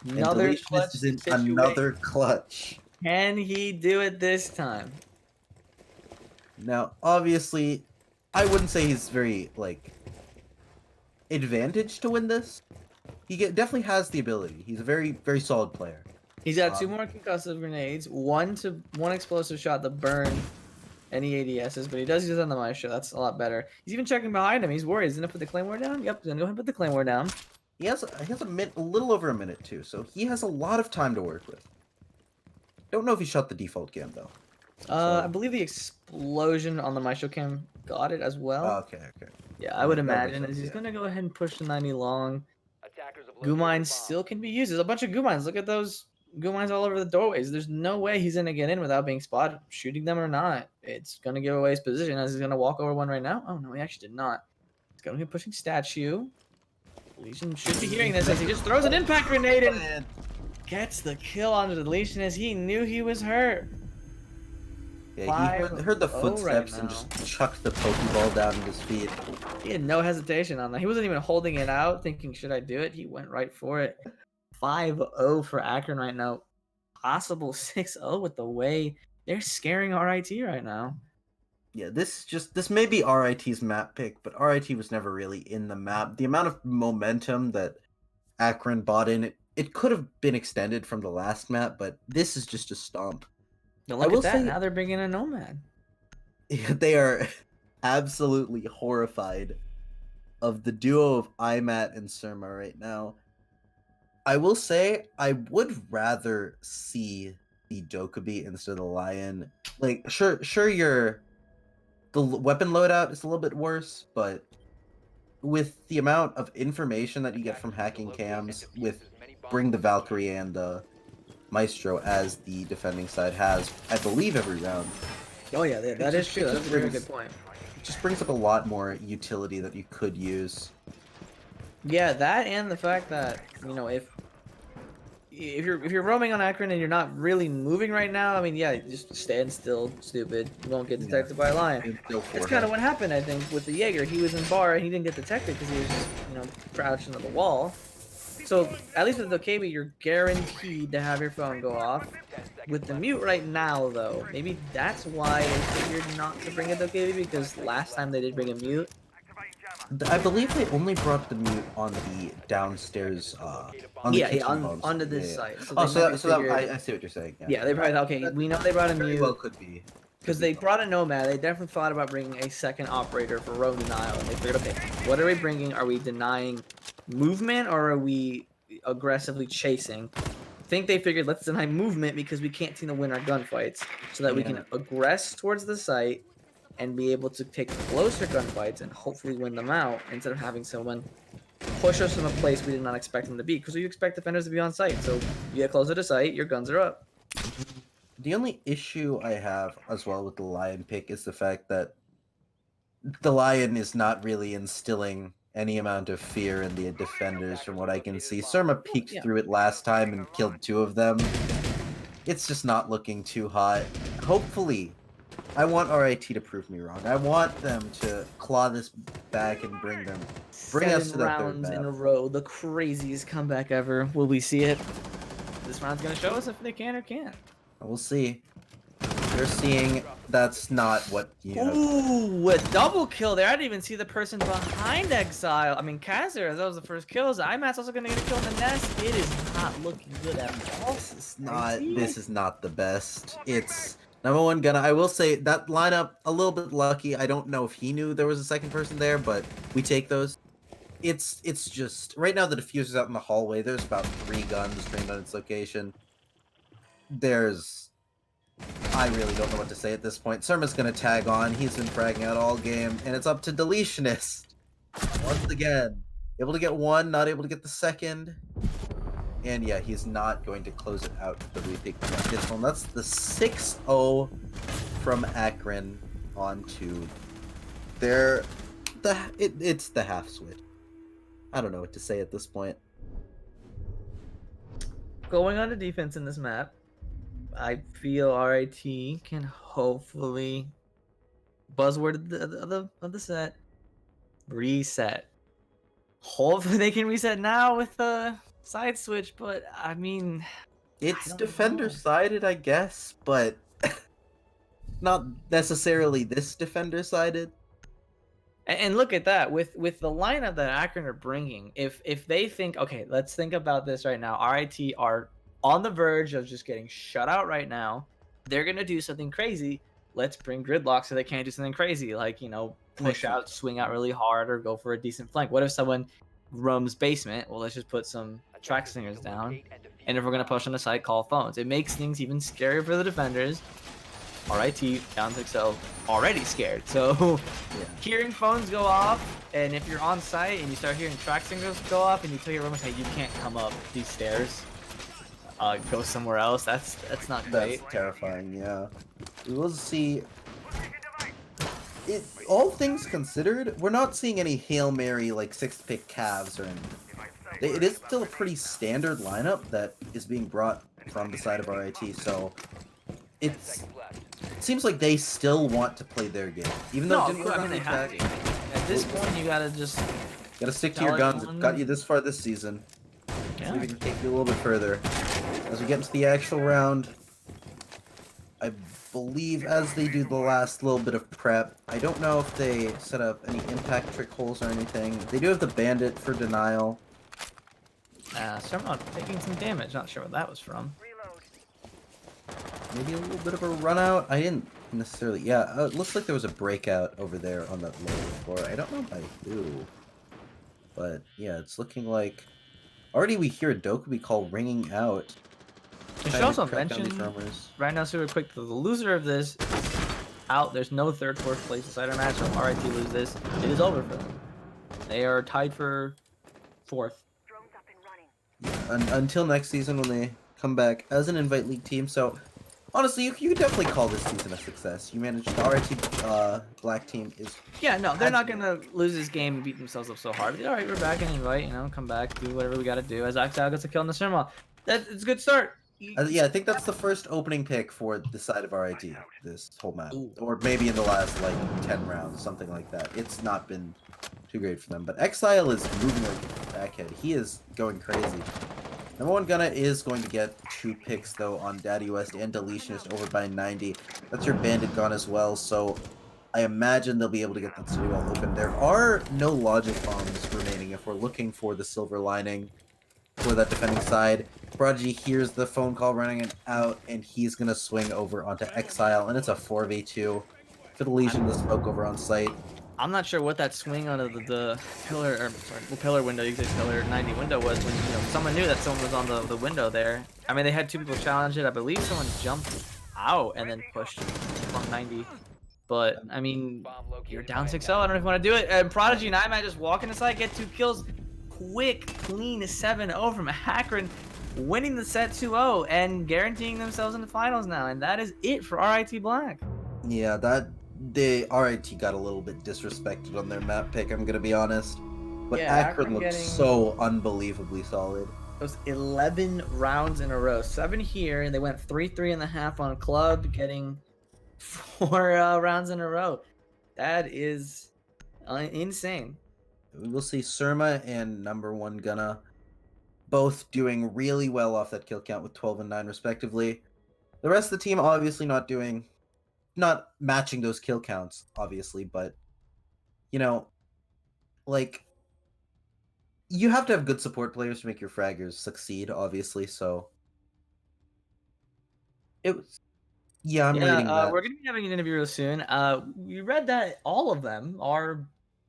Another And clutch Deletionist is in situation. another clutch. Can he do it this time? Now, obviously, I wouldn't say he's very, like, advantaged to win this. He definitely has the ability. He's a very, very solid player. He's got two more concussive grenades, one explosive shot to burn any ADSs, but he does use it on the Maestro. That's a lot better. He's even checking behind him. He's worried. He's gonna put the Claymore down. Yep, he's gonna go ahead and put the Claymore down. He has a little over a minute too, so he has a lot of time to work with. Don't know if he shot the default cam though. I believe the explosion on the Maestro cam got it as well. Oh, okay. Yeah, I would that makes imagine sense, as he's yeah. gonna go ahead and push the 90 long. Attackers have Goo located mines the bomb. still can be used. There's a bunch of goo mines. Look at those goo mines all over the doorways. There's no way he's gonna get in without being spotted, shooting them or not. It's gonna give away his position as he's gonna walk over one right now. Oh no, he actually did not. He's gonna be pushing statue. Legion should be hearing this as he just throws an impact grenade and gets the kill on the deletion as he knew he was hurt. Yeah, he heard the 5-0 footsteps right and now. just chucked the Pokeball down at his feet. He had no hesitation on that. He wasn't even holding it out, thinking, should I do it? He went right for it. 5-0 for Akron right now. Possible 6-0 with the way they're scaring RIT right now. Yeah, this may be RIT's map pick, but RIT was never really in the map. The amount of momentum that Akron bought in, it could have been extended from the last map, but this is just a stomp. Now I look will at that. say- Now they're bringing a Nomad. They are absolutely horrified of the duo of IMAT and Surma right now. I will say I would rather see the Dokkaebi instead of the Lion. Like, sure, the weapon loadout is a little bit worse, but with the amount of information that you get from hacking cams, with bring the Valkyrie and the Maestro as the defending side has, I believe, every round. Oh yeah, that is true. it That's a just very brings- good point. It just brings up a lot more utility that you could use. Yeah, that and the fact that if you're roaming on Akron and you're not really moving right now, I mean, yeah, just stand still, stupid. You won't get detected by a lion. That's kind of what happened, I think, with the Jaeger. He was in bar and he didn't get detected because he was just, crouched into the wall. So at least with the KB, you're guaranteed to have your phone go off. With the mute right now, though, maybe that's why they figured not to bring a Dokkaebi, because last time they did bring a mute. I believe they only brought the mute on the downstairs, on the kitchen bombs. onto this Yeah. site. So Oh, they so, maybe that, so that, figured- I see what you're saying. yeah, they probably thought, okay, we know they brought a very mute. well could be. Because they brought a Nomad, they definitely thought about bringing a second operator for roam denial, and they figured, okay, what are we bringing? Are we denying movement, or are we aggressively chasing? I think they figured, let's deny movement because we can't seem to win our gunfights, so that we can aggress towards the site and be able to take closer gunfights and hopefully win them out, instead of having someone push us from a place we did not expect them to be, because we expect defenders to be on site. So you get closer to site, your guns are up. The only issue I have as well with the Lion pick is the fact that the Lion is not really instilling any amount of fear in the defenders from what I can see. Surma peeked through it last time and killed 2 of them. It's just not looking too hot. Hopefully, I want RIT to prove me wrong. I want them to claw this back and bring us to the third rounds in a map. row, the craziest comeback ever. Will we see it? This round's gonna show us if they can or can't. We'll see. They're seeing that's not what you know. Ooh, a double kill there. I didn't even see the person behind Exile. I mean, Kazir, that was the first kills. IMAT's also gonna get a kill in the nest. It is not looking good at all. This is not the best. It's number one Gunna. I will say that lineup a little bit lucky. I don't know if he knew there was a second person there, but we take those. It's just right now the diffuser's out in the hallway. There's about 3 guns trained on its location. I really don't know what to say at this point. Surma's gonna tag on. He's been fragging out all game, and it's up to Deletionist. Once again. Able to get 1, not able to get the second. And yeah, he's not going to close it out with the retake from this one. That's the 6-0 from Akron onto it's the half switch. I don't know what to say at this point. Going on to defense in this map, I feel RIT can hopefully, buzzword of the set, reset. Hopefully they can reset now with the side switch, but I mean, it's defender-sided, I guess, but not necessarily this defender-sided. And look at that, with the lineup that Akron are bringing, if they think, okay, let's think about this right now, RIT are on the verge of just getting shut out right now, they're going to do something crazy, let's bring Gridlock so they can't do something crazy, like, you know, push out, swing out really hard, or go for a decent flank. What if someone roams basement? Well, let's just put some track slingers down, and if we're going to push on the side, call phones. It makes things even scarier for the defenders. RIT down 6-0, already scared. So hearing phones go off, and if you're on site and you start hearing track singers go off, and you tell your roommates, hey, you can't come up these stairs, go somewhere else. That's not great. That's terrifying. Yeah, we will see. All things considered, we're not seeing any Hail Mary like 6th pick Cavs or anything. It is still a pretty standard lineup that is being brought from the side of RIT. So it seems like they still want to play their game, even though it didn't work on the attack. At this point, you gotta stick to your guns. It got you this far this season. Yeah. See if we can take you a little bit further as we get into the actual round. I believe as they do the last little bit of prep, I don't know if they set up any impact trick holes or anything. They do have the bandit for denial. Someone taking some damage. Not sure what that was from. Maybe a little bit of a run out. I didn't necessarily. Yeah, it looks like there was a breakout over there on that lower floor. I don't know by who, but yeah, it's looking like already we hear a Dokubi call ringing out. We should also mention right now, super quick, the loser of this is out. There's no 3rd, 4th place inside our match. So if RIT lose this, it is over for them. They are tied for 4th. Yeah, until next season when they come back as an Invite League team. So honestly, you could definitely call this season a success. You managed the RIT black team is. Yeah, no, they're not gonna lose this game and beat themselves up so hard. All right, we're back in Invite. You know, come back, do whatever we gotta do. As Axel gets a kill in the Surma, it's a good start. Yeah, I think that's the first opening pick for the side of RIT this whole map. Ooh. Or maybe in the last, like, 10 rounds, something like that. It's not been too great for them. But Exile is moving like a backhead. He is going crazy. Number one Gunna is going to get 2 picks, though, on Daddy West and Deletionist over by 90. That's your Bandit gone as well, so I imagine they'll be able to get that city wall open. There are no logic bombs remaining if we're looking for the silver lining for that defending side. Prodigy hears the phone call running out, and he's going to swing over onto Exile, and it's a 4v2 for the Legion, the smoke over on site. I'm not sure what that swing onto the pillar, or sorry, the pillar window, you say pillar 90 window was when, you know, someone knew that someone was on the window there. I mean, they had 2 people challenge it. I believe someone jumped out and then pushed on 90. But, I mean, you're down 6-0. I don't know if you want to do it. And Prodigy and I might just walk in the side, get 2 kills. Quick, clean 7-0 from Akron, winning the set 2-0 and guaranteeing themselves in the finals now. And that is it for RIT Black. Yeah, that the RIT got a little bit disrespected on their map pick, I'm gonna be honest. But Yeah, Akron Akron looks getting- so unbelievably solid. Those 11 rounds in a row, 7 here, and they went 3.5 on club, getting 4 rounds in a row. That is insane. We will see Surma and number 1 Gunna both doing really well off that kill count with 12 and 9 respectively. The rest of the team obviously not matching those kill counts, obviously, but you know, like you have to have good support players to make your fraggers succeed, obviously, so it was I'm reading that. We're gonna be having an interview real soon. We read that all of them are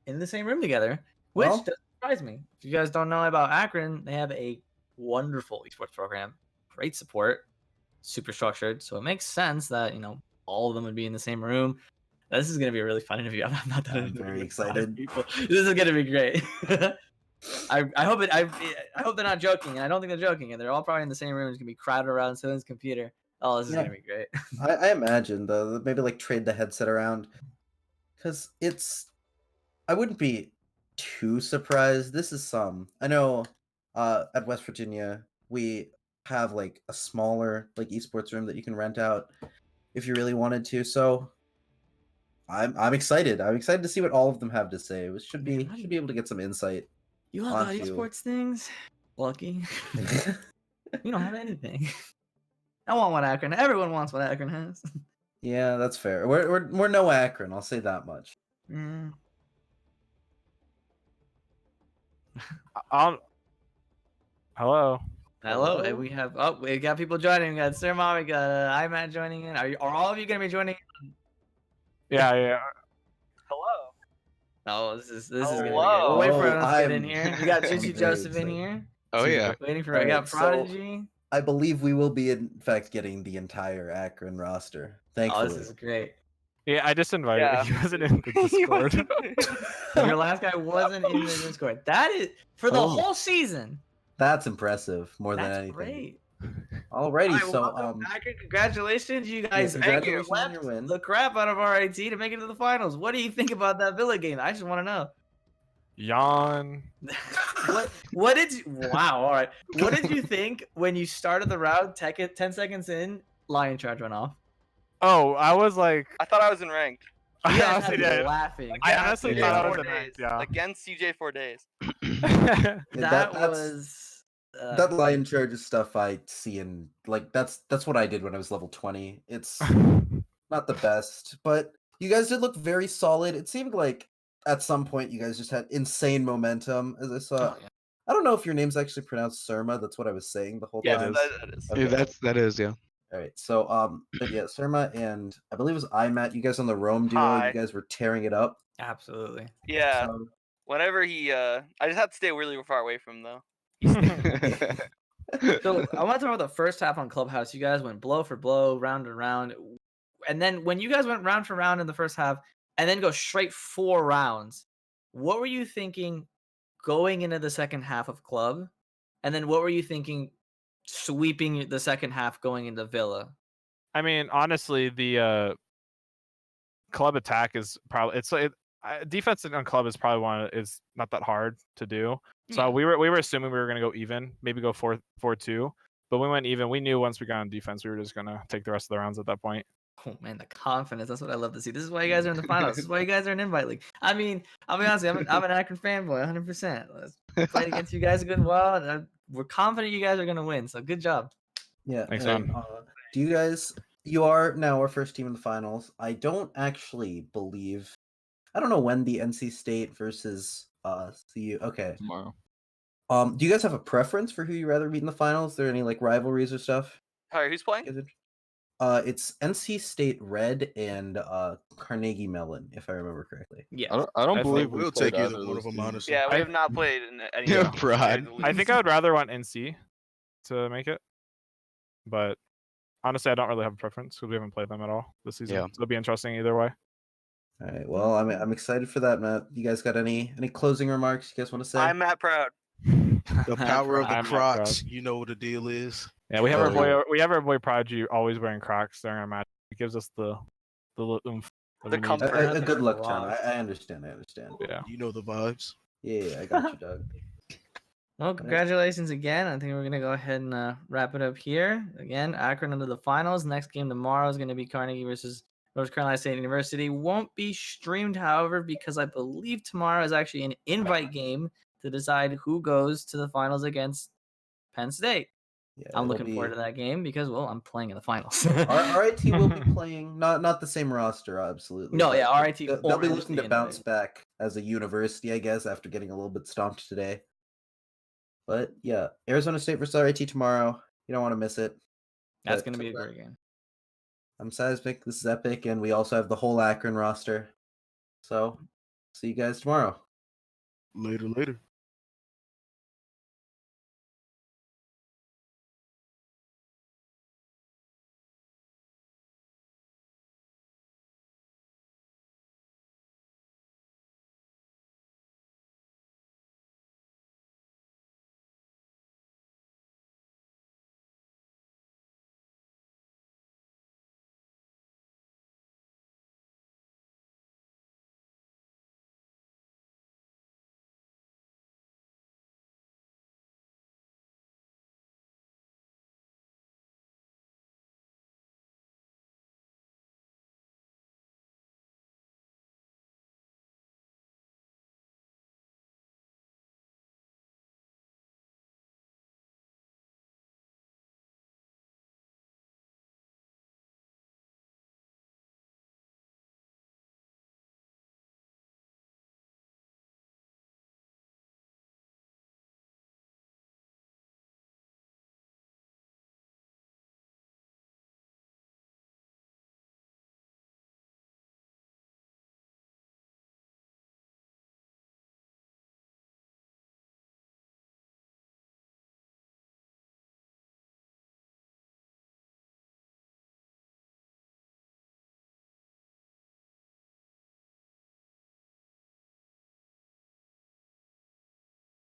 in the same room together, which Well- doesn't surprise me. If you guys don't know about Akron, they have a wonderful esports program, great support, super structured. So it makes sense that all of them would be in the same room. This is gonna be a really fun interview. I'm not that I'm into very with a lot of excited. people. This is gonna be great. I hope they're not joking, and I don't think they're joking, and they're all probably in the same room. It's gonna be crowded around someone's computer. Oh, this is gonna be great. I imagine though, maybe like trade the headset around, because I wouldn't be too surprised. This is I know at West Virginia we have like a smaller like esports room that you can rent out if you really wanted to. So I'm excited. I'm excited to see what all of them have to say. We should be able to get some insight. You love about onto- esports things? Lucky. You don't have anything. I want what Akron. Everyone wants what Akron has. Yeah, that's fair. We're no Akron. I'll say that much. Mm. Hello. Hello, and Hello? we got people joining. We got Sir Mom, we got Imat joining in. Are all of you gonna be joining? Yeah. Hello. Oh, this is gonna be good. Hello. We'll wait for Oh, everyone to get in I'm- here. We got I'm Juicy very Joseph in excited. here. Oh yeah. Waiting for All we got right, so- Prodigy. I believe we will be in fact getting the entire Akron roster. Oh, Thankfully. this is great. Yeah, I just invited. Yeah. He wasn't in the Discord. Your last guy wasn't in the Discord. That is for the Oh. whole season. That's impressive more than That's anything. great. Alrighty, All right, so welcome, Akron. Congratulations, you guys. congratulations on Swept your win. the crap out of RIT to make it to the finals. What do you think about that Villa game? I just want to know. Yawn. What did you? Wow. All right. What did you think when you started the round? 10 seconds in, Lion Charge went off. Oh, I was like, I thought I was in ranked. You I guys honestly had me did. laughing. I honestly CJ thought I was 4 in days. ranked, yeah. Against CJ 4 days. Yeah, That that's- was. that lion charges stuff I see in like that's what I did when I was level 20. It's not the best, but you guys did look very solid. It seemed like at some point you guys just had insane momentum, as I saw. Oh, yeah. I don't know if your name's actually pronounced Surma. That's what I was saying the whole Yeah, it time. is. That is. Okay. Yeah, that is, yeah. All right. So but yeah, Surma and I believe it was Imat. You guys on the Rome duo. Hi. You guys were tearing it up. Absolutely. Yeah. So, Whenever he, I just have to stay really far away from him though. So I want to talk about the first half on Clubhouse. You guys went blow for blow, round and round, and then when you guys went round for round in the first half, and then go straight 4 rounds, what were you thinking going into the second half of Club, and then what were you thinking sweeping the second half going into Villa? I mean, honestly, the club attack is probably defense on club is probably is not that hard to do. So Yeah. we were assuming we were gonna go even, maybe go 4-2, but we went even. We knew once we got on defense, we were just gonna take the rest of the rounds at that point. Oh man, the confidence. That's what I love to see. This is why you guys are in the finals. This is why you guys are in Invite League. I mean, I'll be honest, I'm an Akron fanboy, 100%. Let's fight against you guys good well, and we're confident you guys are gonna win. So good job. yeah. Thanks, and, man. do you guys? You are now our first team in the finals. I don't actually believe. I don't know when the NC State versus CU. Okay. Tomorrow. Do you guys have a preference for who you rather meet in the finals? Is there any like rivalries or stuff? Sorry, who's playing? It's NC State Red and Carnegie Mellon, if I remember correctly. Yes. I don't I believe think we've We'll played take either of one those of them, teams. honestly. Yeah, we I- have not played in any. Yeah, of them, Brad. to say the I least. think I would rather want NC to make it, but honestly, I don't really have a preference because we haven't played them at all this season. Yeah. So it'll be interesting either way. All right. Well, I'm excited for that, Matt. You guys got any closing remarks you guys want to say? I'm Matt Proud. The power of the I'm not Crocs. You know what the deal is. Yeah, we have Oh, our boy. yeah. We have our boy Prodigy always wearing Crocs during our match. It gives us the little oomph. What The do we need? comfort. A good luck Wow. charm. I understand. I understand. Yeah. You know the vibes. Yeah, I got you, Doug. Well, congratulations again. I think we're gonna go ahead and wrap it up here. Again, Akron into the finals. Next game tomorrow is gonna be Carnegie versus North Carolina State University. Won't be streamed, however, because I believe tomorrow is actually an invite game to decide who goes to the finals against Penn State. Yeah, I'm it'll looking forward to that game because, well, I'm playing in the finals. RIT will be playing not the same roster, absolutely. No, but yeah, RIT they'll be won't looking be to in bounce it. back as a university, I guess, after getting a little bit stomped today. But yeah, Arizona State versus RIT tomorrow. You don't want to miss it. That's But gonna be a great game. I'm Seismic. This is Epic, and we also have the whole Akron roster. So, see you guys tomorrow. Later.